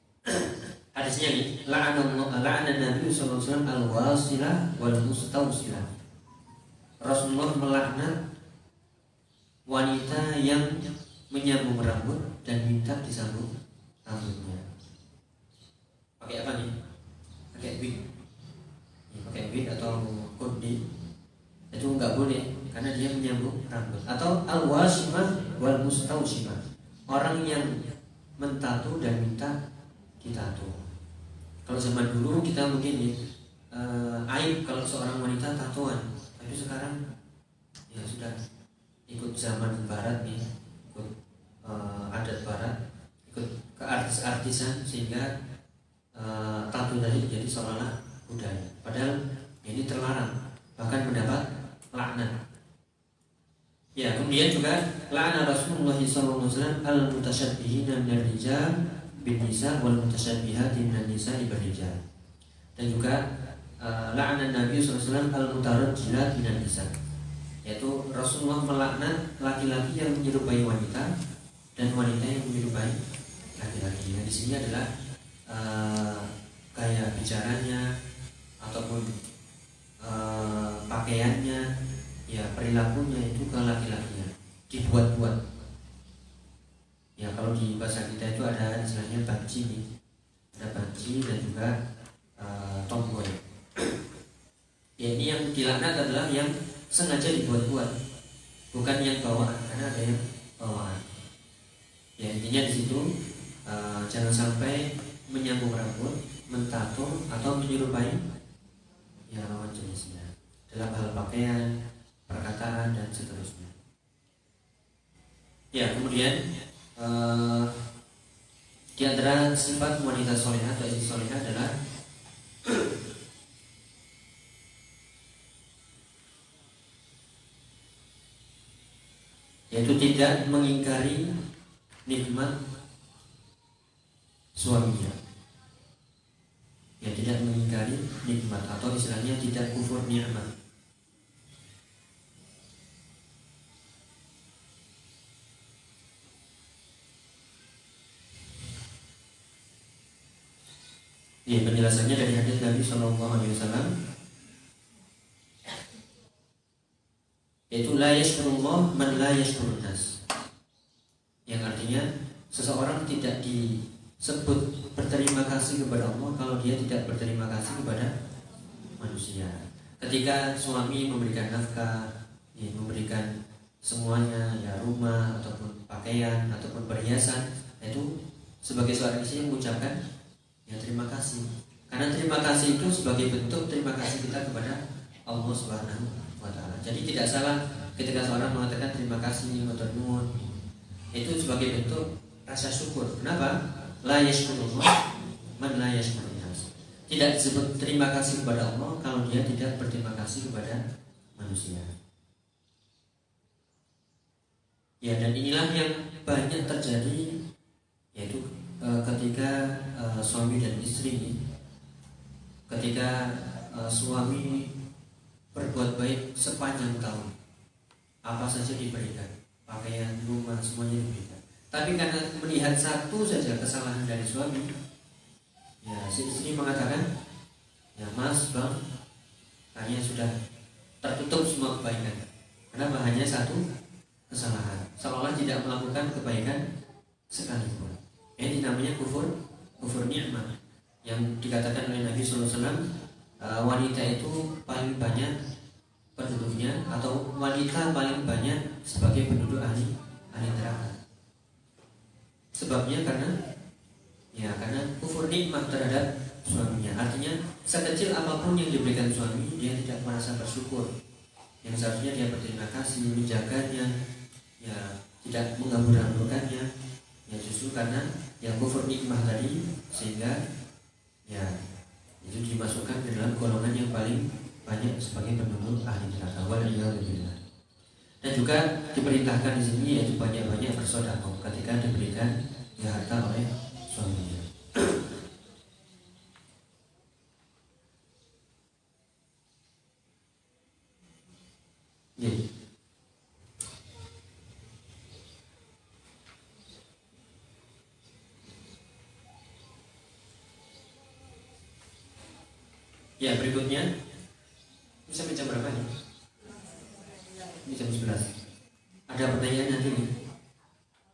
[SPEAKER 2] hadisnya nih, la'ana Nabi sallallahu alaihi wasallam al-wasilah wal mustawsilah. Rasulullah melaknat wanita yang menyambung rambut dan minta disambung rambutnya. Pakai apa nih? Pakai wig. Ya, pakai wig atau kodi. Itu enggak boleh karena dia menyambung rambut. Atau al-wasimah wal mustawsimah. Orang yang mentato dan minta ditato. Kalau zaman dulu kita mungkin aib kalau seorang wanita tatoan. Tapi sekarang ya sudah ikut zaman barat nih, ikut adat barat, ikut ke artis-artisan, sehingga tato tadi menjadi seolah-olah budaya. Padahal ini terlarang, bahkan mendapat laknat. Ya kemudian juga la'ana Rasulullah sallallahu alaihi wasallam al-mutasyabbihina minal rijal bin nisa wal mutasyabbihati minan nisa bir rijal. Dan juga la'ana Nabi sallallahu alaihi wasallam al-mutarajjilat minan nisa, yaitu Rasulullah melaknat laki-laki yang menyerupai wanita dan wanita yang menyerupai laki-laki. Nah, di sini adalah gaya bicaranya ataupun pakaiannya, ya perilakunya itu ke laki-lakinya dibuat-buat. Ya kalau di bahasa kita itu ada istilahnya banci nih, ada banci dan juga tomboy. Ya ini yang dilaknat adalah yang sengaja dibuat-buat, bukan yang bawaan, karena ada yang bawaan. Ya intinya di situ jangan sampai menyambung rambut, mentato atau menyerupai ya lawan jenisnya dalam hal pakaian, perkataan dan seterusnya. Ya kemudian di antara sifat wanita solehah atau istri solehah adalah yaitu tidak mengingkari nikmat suaminya. Ya tidak mengingkari nikmat atau istilahnya tidak kufur nikmat. Ya penjelasannya dari hadis Nabi Shallallahu Alaihi Wasallam, yaitu la yashkurullah man la yashkurun nas, yang artinya seseorang tidak sebut berterima kasih kepada Allah kalau dia tidak berterima kasih kepada manusia. Ketika suami memberikan nafkah, ya, memberikan semuanya, ya rumah ataupun pakaian ataupun perhiasan, itu sebagai seorang istri mengucapkan ya terima kasih. Karena terima kasih itu sebagai bentuk terima kasih kita kepada Allah Subhanahu wa taala. Jadi tidak salah ketika seorang mengatakan terima kasih matur nuwun. Itu sebagai bentuk rasa syukur. Kenapa? La yashkurullah man la yashkurun nas. Tidak disebut terima kasih kepada Allah kalau dia tidak berterima kasih kepada manusia. Ya, dan inilah yang banyak terjadi, yaitu ketika suami dan istri, ketika suami berbuat baik sepanjang tahun, apa saja diberikan, pakaian, rumah, semuanya diberikan. Tapi karena melihat satu saja kesalahan dari suami, ya si istri mengatakan, ya mas, bang, hanya sudah tertutup semua kebaikan. Kenapa? Hanya satu kesalahan, seolah tidak melakukan kebaikan sekalipun. Ini namanya kufur nikmat, yang dikatakan oleh Nabi SAW, wanita itu paling banyak penduduknya, atau wanita paling banyak sebagai penduduk ahli neraka. Sebabnya karena kufur nikmat terhadap suaminya. Artinya sekecil apapun yang diberikan suami, dia tidak merasa bersyukur. Yang seharusnya dia berterima kasih, menjaganya, ya tidak mengganggu-ganggukannya. Ya justru karena yang kufur nikmat tadi, sehingga ya itu dimasukkan ke dalam golongan yang paling banyak sebagai penduduk ahli neraka. Waliyahulillah. Dan juga diperintahkan di sini yaitu banyak-banyak bersedekah ketika diberikan ya harta oleh suaminya. Ya, berikutnya bisa jam berapa nih? Ini jam 11. Ada pertanyaan nanti nih.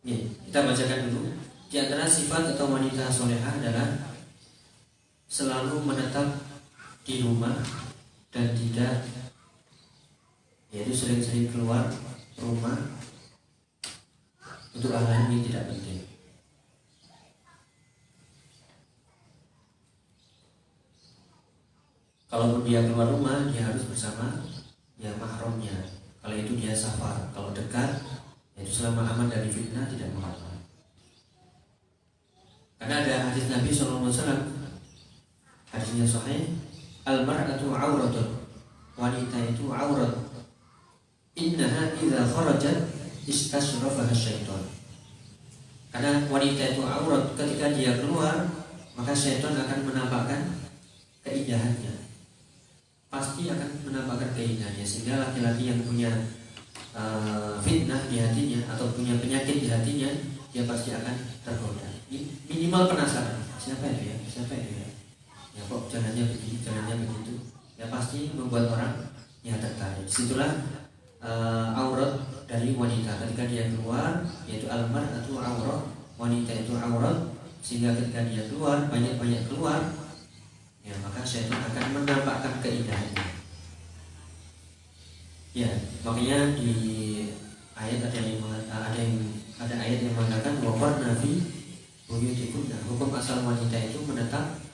[SPEAKER 2] Nih, kita bacakan dulu. Di antara sifat atau wanita solehah adalah selalu menetap di rumah dan tidak, yaitu sering-sering keluar rumah untuk hal-hal yang tidak penting. Kalaupun dia keluar rumah, dia harus bersama ya mahramnya. Kalau itu dia safar, kalau dekat, yaitu selama aman dari fitnah tidak mengapa. Karena ada hadis Nabi SAW, hadisnya sahih, al-mar'atu auratun, wanita itu aurat. Innaha idza kharajat istashrafaha syaitan. Karena wanita itu aurat, ketika dia keluar, maka syaitan akan menampakkan keindahannya. Pasti akan menampakkan keindahannya, sehingga laki-laki yang punya fitnah di hatinya atau punya penyakit di hatinya, dia pasti akan tergoda. Minimal penasaran, siapa itu ya, ya kok jalannya begini, jalannya begitu, ya pasti membuat orang ya tertarik. Situlah aurat dari wanita ketika dia keluar, yaitu almar atau aurat, wanita itu aurat, sehingga ketika dia keluar, banyak-banyak keluar, ya maka syaitan akan menampakkan keindahannya. Ya, makanya di ayat ada ayat yang mengatakan bahwa nabi buyutikunna, hukum asal wanita itu menetap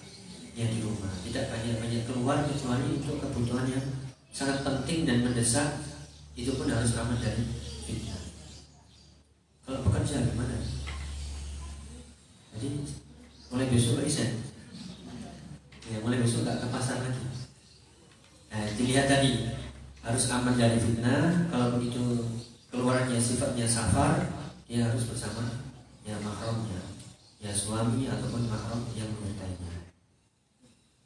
[SPEAKER 2] ya di rumah, tidak banyak-banyak keluar kecuali untuk kebutuhan yang sangat penting dan mendesak. Itu pun harus aman dari fitnah. Kalau bekerja gimana? Jadi mulai besok resign. Ya, mulai besok nggak ke pasar lagi. Nah, dilihat tadi harus aman dari fitnah. Kalau begitu keluarannya sifatnya safar, dia harus bersama ya mahramnya, ya suami ataupun mahram yang menyertainya.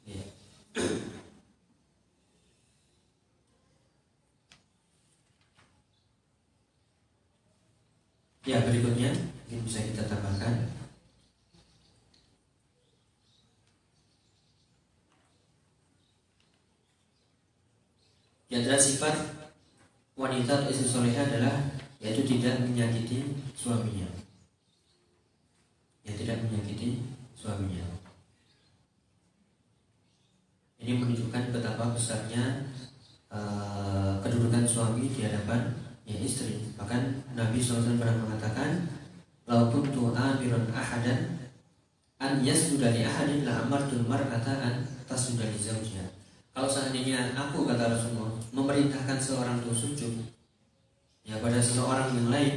[SPEAKER 2] Ya. Ya, berikutnya ini bisa kita tambahkan. Di antara sifat wanita atau istri solehah adalah yaitu tidak menyakiti suaminya. Ya, tidak menyakiti suaminya. Ini menunjukkan betapa besarnya kedudukan suami di hadapan istri. Bahkan Nabi SAW pernah mengatakan, "Lau kuntu amiran ahadan an yasjuda li ahadin la amartul mar'ata an tasjuda li zawjiha." Kalau seandainya aku, kata Rasulullah, memerintahkan seorang untuk sujud pada seseorang yang lain,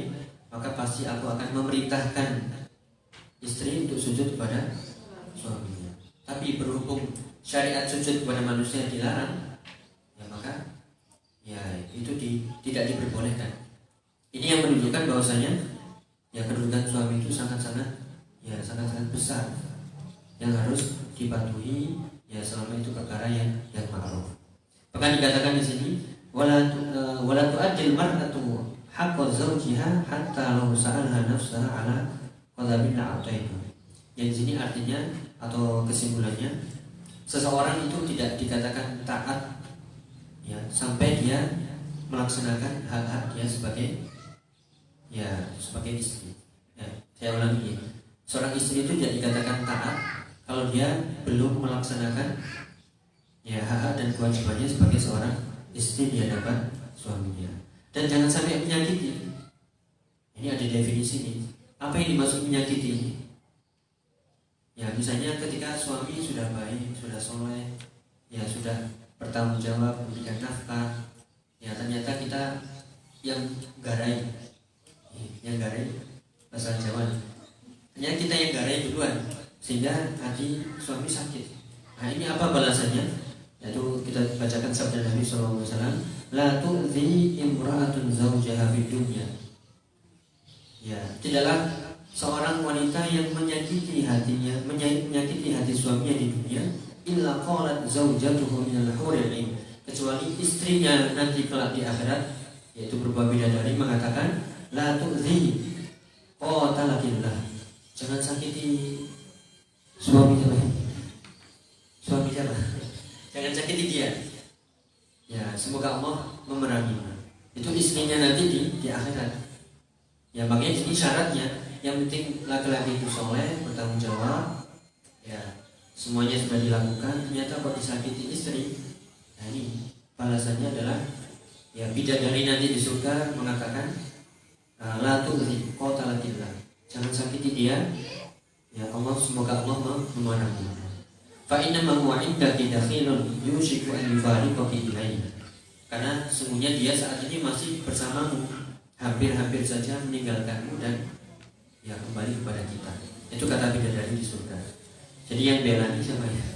[SPEAKER 2] maka pasti aku akan memerintahkan istri untuk sujud kepada suaminya. Tapi berhubung syariat sujud kepada manusia dilarang, maka itu tidak diperbolehkan. Ini yang menunjukkan bahwasanya kedudukan suami itu sangat-sangat besar yang harus dipatuhi selama itu perkara yang ma'ruf. Bahkan dikatakan di sini, wala tu'addil mar'atu haqqa zawjiha hatta law sa'alha nafsaha ala qadabil a'taitu. Yang di sini artinya atau kesimpulannya, seseorang itu tidak dikatakan taat sampai dia melaksanakan hak-hak dia sebagai istri. Saya ulangi, seorang istri itu tidak dikatakan taat kalau dia belum melaksanakan hak-hak dan kewajibannya sebagai seorang istri di hadapan suaminya. Dan jangan sampai menyakiti. Ini ada definisi nih. Apa yang dimaksud menyakiti? Misalnya ketika suami sudah baik, sudah soleh, sudah bertanggung jawab, memberikan nafkah, ternyata kita yang garai bahasa Jawa. Ternyata kita yang garai duluan, sehingga hati suami sakit. Nah, ini apa balasannya? Yaitu kita bacakan sabda Nabi SAW, la tu'zi imra'atun zawjaha fid dunya. Tidaklah seorang wanita yang menyakiti hati suaminya di dunia, illa qalat zawjatuhu minal huril 'ain, kecuali istrinya nanti kelak di akhirat, yaitu berupa bidadari, mengatakan, la tu'zi qatalakillah, jangan sakiti suami siapa? Jangan sakiti dia. Semoga Allah memeranginya. Itu istrinya nanti di akhirat. Makanya ini syaratnya. Yang penting laki-laki itu soleh, bertanggung jawab, semuanya sudah dilakukan. Ternyata kok disakiti istri. Nah, ini balasannya adalah bidadari nanti di surga mengatakan, la tu'zi qatalakillah, jangan sakiti dia. Allah, semoga Allah memeranginya. Fa inna ma huwa indaki dakhilun yushiku an yufariqaki ilayhi. Karena sesungguhnya dia saat ini masih bersamamu, hampir-hampir saja meninggalkanmu dan kembali kepada kita. Itu kata bidadari di surga. Jadi yang belani siapa ya?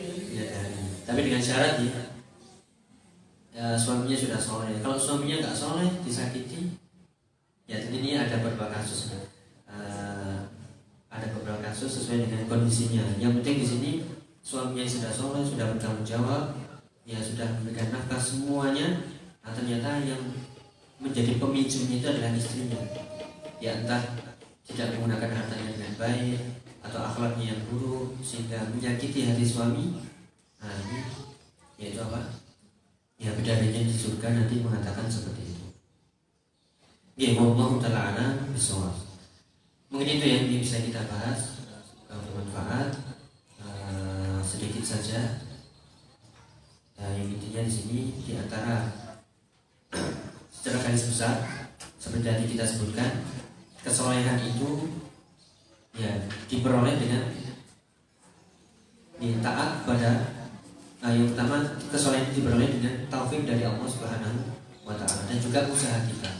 [SPEAKER 2] Bidadari. Tapi dengan syarat suaminya sudah soleh. Kalau suaminya nggak soleh, disakiti, ini ada beberapa kasus. Ada beberapa kasus sesuai dengan kondisinya. Yang penting di sini suaminya sudah soleh, sudah bertanggung jawab, sudah memberikan nafkah semuanya. Ternyata yang menjadi pemicunya itu adalah istrinya. Entah tidak menggunakan hartanya dengan baik atau akhlaknya yang buruk sehingga menyakiti hati suami. Nah, ini yaitu apa? Bidadarinya di surga nanti mengatakan seperti itu. Wallahu ta'ala a'lam bishawab. Mungkin itu yang bisa kita bahas, bermanfaat sedikit saja. Yang intinya di sini di antara secara garis besar seperti tadi kita sebutkan, kesolehan itu diperoleh dengan taat kepada yang pertama, kesolehan itu diperoleh dengan taufik dari Allah Subhanahu wa Ta'ala dan juga usaha kita.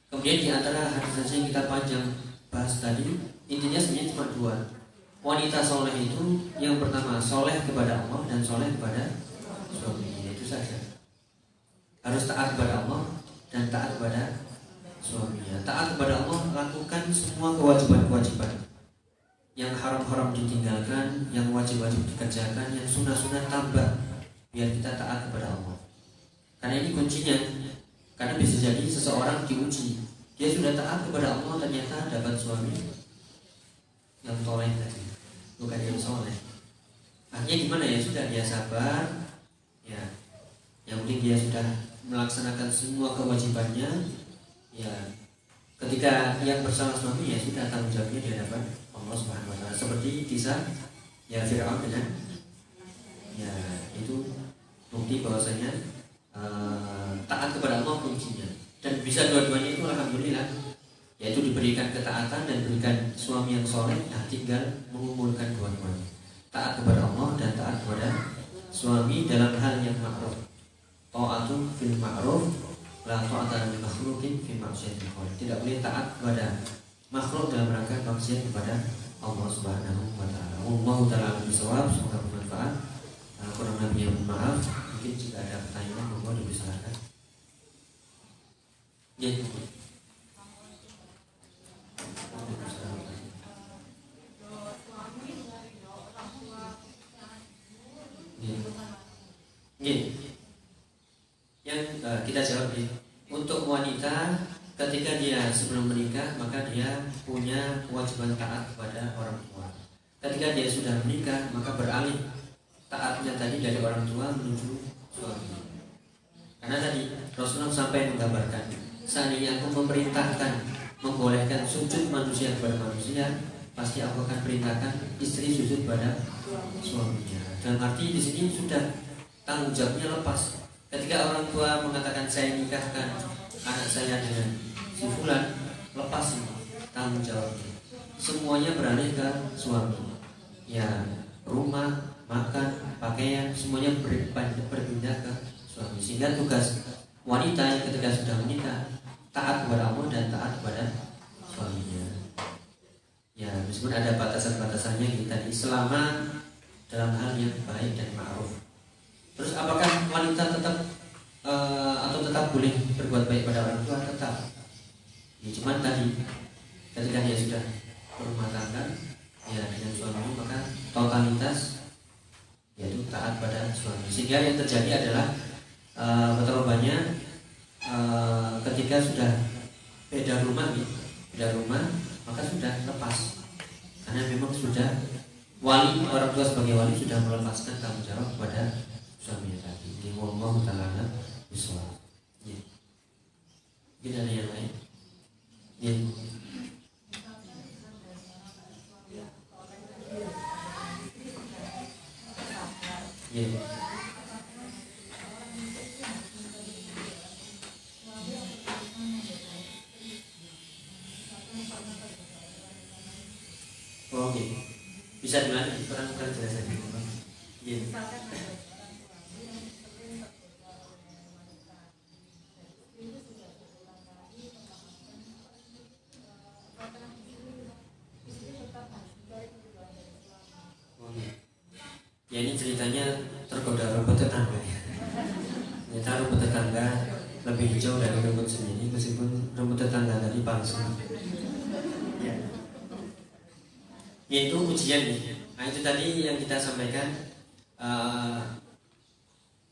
[SPEAKER 2] Kemudian di antara hadis yang kita panjang bahas tadi, intinya sebenarnya cuma dua. Wanita soleh itu yang pertama soleh kepada Allah dan soleh kepada suaminya, itu saja. Harus taat kepada Allah dan taat kepada suaminya. Taat kepada Allah, lakukan semua kewajiban-kewajiban. Yang haram-haram ditinggalkan, yang wajib-wajib dikerjakan, yang sunnah-sunnah tambah, biar kita taat kepada Allah. Karena ini kuncinya. Karena bisa jadi seseorang diuji, dia sudah taat kepada Allah, ternyata dapat suami yang soleh tadi, bukan yang soleh. Akhirnya gimana? Sudah, dia sabar, yang penting dia sudah melaksanakan semua kewajibannya, ketika yang bersama suami ya sudah tanggung jawabnya di hadapan Allah Subhanahu wa taala. Seperti kisah ya Firaun dengan ya itu bukti bahwasanya taat kepada Allah kuncinya. Dan bisa dua-duanya itu alhamdulillah, yaitu diberikan ketaatan dan diberikan suami yang soleh. Nah, tinggal mengumpulkan dua-duanya, taat kepada Allah dan taat kepada suami dalam hal yang ma'ruf. Ta'atu fil ma'ruf la ta'ata li makhluqin fi ma'siyatil khaliq. Tidak boleh taat kepada makhluk dalam rangka maksiat kepada Allah Subhanahu wa taala. Wallahu taala bisawab. Semoga bermanfaat. Kurang lebihnya maaf. Mungkin jika ada pertanyaan monggo dipersilakan. Ya. Yang kita jawab nih, untuk wanita ketika dia sebelum menikah maka dia punya kewajiban taat kepada orang tua. Ketika dia sudah menikah maka beralih taatnya tadi dari orang tua menuju suami. Karena tadi Rasulullah sampai menggambarkan, seandainya aku memerintahkan membolehkan sujud manusia kepada manusia, pasti aku akan perintahkan istri sujud pada suaminya. Dalam arti di sini sudah tanggung jawabnya lepas. Ketika orang tua mengatakan saya nikahkan anak saya dengan si fulan, lepas tanggung jawabnya. Semuanya beralih ke suami. Ya, rumah, makan, pakaian, semuanya berpindah ke suami. Sehingga tugas wanita yang ketika sudah menikah taat kepada Allah dan taat kepada suaminya. Ya, meskipun ada batasan-batasannya gitu tadi, selama dalam hal yang baik dan ma'ruf. Terus apakah wanita tetap atau tetap boleh berbuat baik pada orang tua? Tetap. Ya, cuman tadi ketika dia sudah berumah tangga ya dengan suami maka totalitas yaitu taat pada suami. Sehingga yang terjadi adalah betapa banyak ketika sudah beda rumah maka sudah lepas. Karena memang sudah wali, orang tua sebagai wali sudah melepaskan tanggung jawab kepada suaminya tadi. Ini wallahu ta'ala bishawab. Ya. Mungkin ada yang lain? Ya. Ya. Oke. Bisa diulangi, kurang jelas lagi. Ya. Ya, ini ceritanya tergoda rumput tetangga ya. Ternyata rumput tetangga lebih hijau dari rumput sendiri, meskipun rumput tetangga tadi palsu. Ya. Yaitu ujian nih. Nah, itu tadi yang kita sampaikan.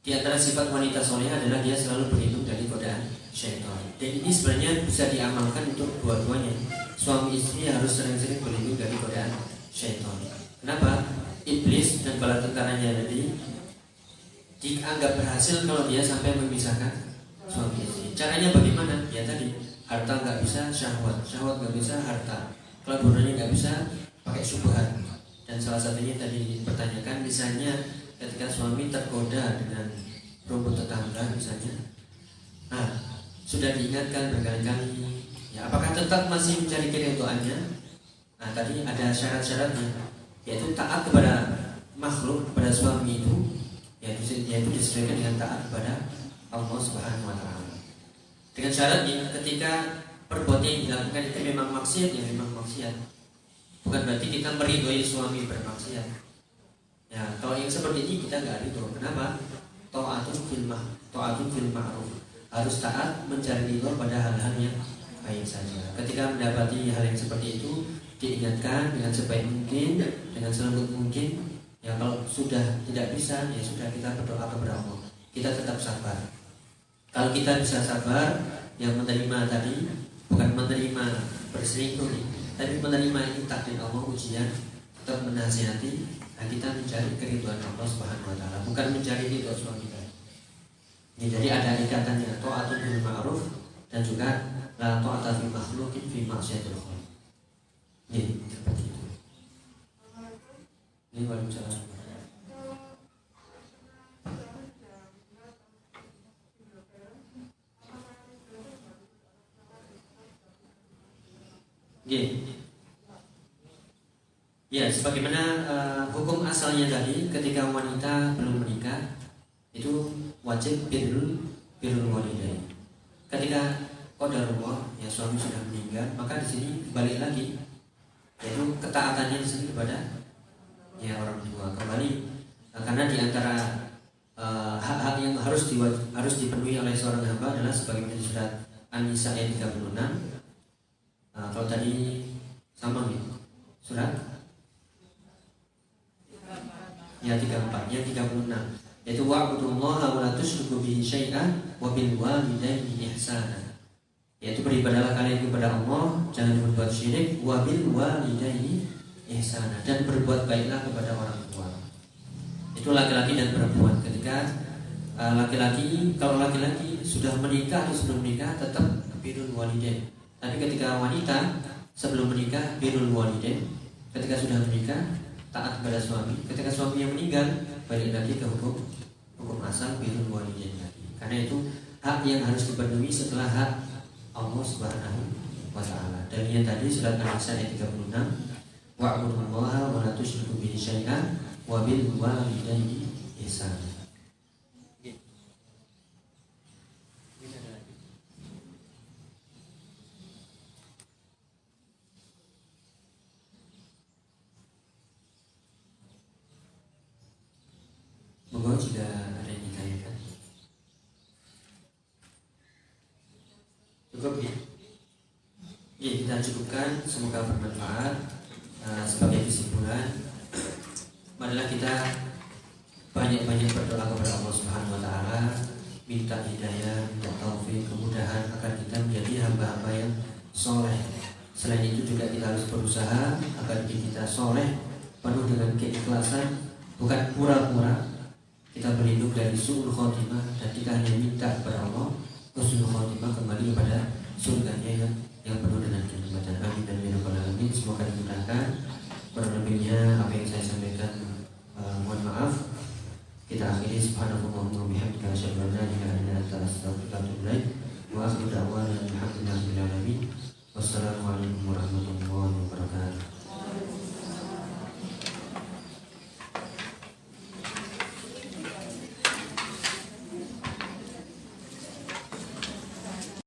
[SPEAKER 2] Di antara sifat wanita soleh adalah dia selalu berlindung dari godaan syaitan. Dan ini sebenarnya bisa diamalkan untuk dua-duanya. Suami istri harus sering-sering berlindung dari godaan syaitan. Kenapa? Iblis dan bala tentaranya tadi dianggap berhasil kalau dia sampai memisahkan suami istri. Caranya bagaimana? Ya tadi, harta nggak bisa syahwat, syahwat nggak bisa harta. Kalau dua-duanya nggak bisa, pakai syubhat. Dan salah satunya tadi dipertanyakan, misalnya ketika suami tergoda dengan rumput tetangga misalnya, nah sudah diingatkan berkali-kali, ya apakah tetap masih mencari keridhaannya? Nah tadi ada syarat-syaratnya, yaitu taat kepada makhluk, kepada suami itu, yaitu disesuaikan dengan taat kepada Allah Subhanahu wa taala. Dengan syaratnya ketika perbuatan yang dilakukan itu memang maksiat, ya memang maksiat. Bukan berarti kita meridhoi suami bermaksiat. Ya, kalau yang seperti ini kita nggak ridho. Kenapa? Ta'atun fil ma'ruf. Harus taat mencari ridho pada hal-hal yang baik saja. Ketika mendapati hal yang seperti itu, diingatkan dengan sebaik mungkin, dengan selembut mungkin. Ya kalau sudah tidak bisa, ya sudah kita berdoa kepada Allah. Kita tetap sabar. Kalau kita bisa sabar, yang menerima tadi bukan menerima berselingkuh, tapi menerima ini takdir Allah, ujian, tetap menasihati. Nah, kita mencari keridhaan Allah Subhanahu wa taala, bukan mencari ridho suami kita. Ya, jadi ada ikatannya, ta'atun bil ma'ruf dan juga la ta'ata fi makhluqin fi ma'siyatil khaliq. Nggih, seperti itu. Ini Waalaikumsalam. Ya, sebagaimana hukum asalnya tadi, ketika wanita belum menikah itu wajib birrul walidain. Ketika qadarullah ya suami sudah meninggal, maka di sini balik lagi, yaitu ketaatannya di sini kepada ya orang tua kembali, karena di antara hak-hak yang harus dipenuhi oleh seorang hamba adalah sebagaimana di surat An-Nisa ayat 36. Kalau tadi sama nih surat ya 34, yang 36 yaitu wa'budullaha wa la tusyriku bihi syai'an wa bil walidaini ihsana, yaitu beribadahlah kalian kepada Allah, jangan berbuat syirik, wa bil walidaini ihsana, dan berbuat baiklah kepada orang tua. Itu laki-laki dan perempuan. Ketika laki-laki, kalau laki-laki sudah menikah atau sebelum menikah tetap birrul walidain. Tapi ketika wanita sebelum menikah birrul walidain, ketika sudah menikah taat kepada suami. Ketika suami yang meninggal balik lagi ke hukum asal birrul walidain lagi. Karena itu hak yang harus dipenuhi setelah hak Allah Subhanahu wa taala. Dan yang tadi surat An-Nisa ayat 36, wa'budullaha wa la tusyriku bihi syai'an wa bil walidaini ihsana. Moga jika ada yang ditanyakan. Cukup ya? Ya, kita cukupkan, semoga bermanfaat. Sebagai kesimpulan, marilah kita banyak-banyak berdoa kepada Allah Subhanahu wa taala, minta hidayah, minta taufik, kemudahan agar kita menjadi hamba-hamba yang soleh. Selain itu juga kita harus berusaha agar diri kita soleh, penuh dengan keikhlasan, bukan pura-pura. Kita berlindung dari su'ul khotimah, dan kita hanya minta kepada Allah husnul khotimah, kembali kepada surganya yang penuh dengan kenikmatan. Amin dan ya rabbal alamin. Semoga dimudahkan. Kurang lebihnya apa yang saya sampaikan mohon maaf. Kita akhiri subhanallah wa bihamdika asyhadu an la ilaha illa anta astaghfiruka wa atubu ilaik. Wa akhiru da'wana alhamdulillahi rabbil alamin. Wassalamualaikum warahmatullahi wabarakatuh.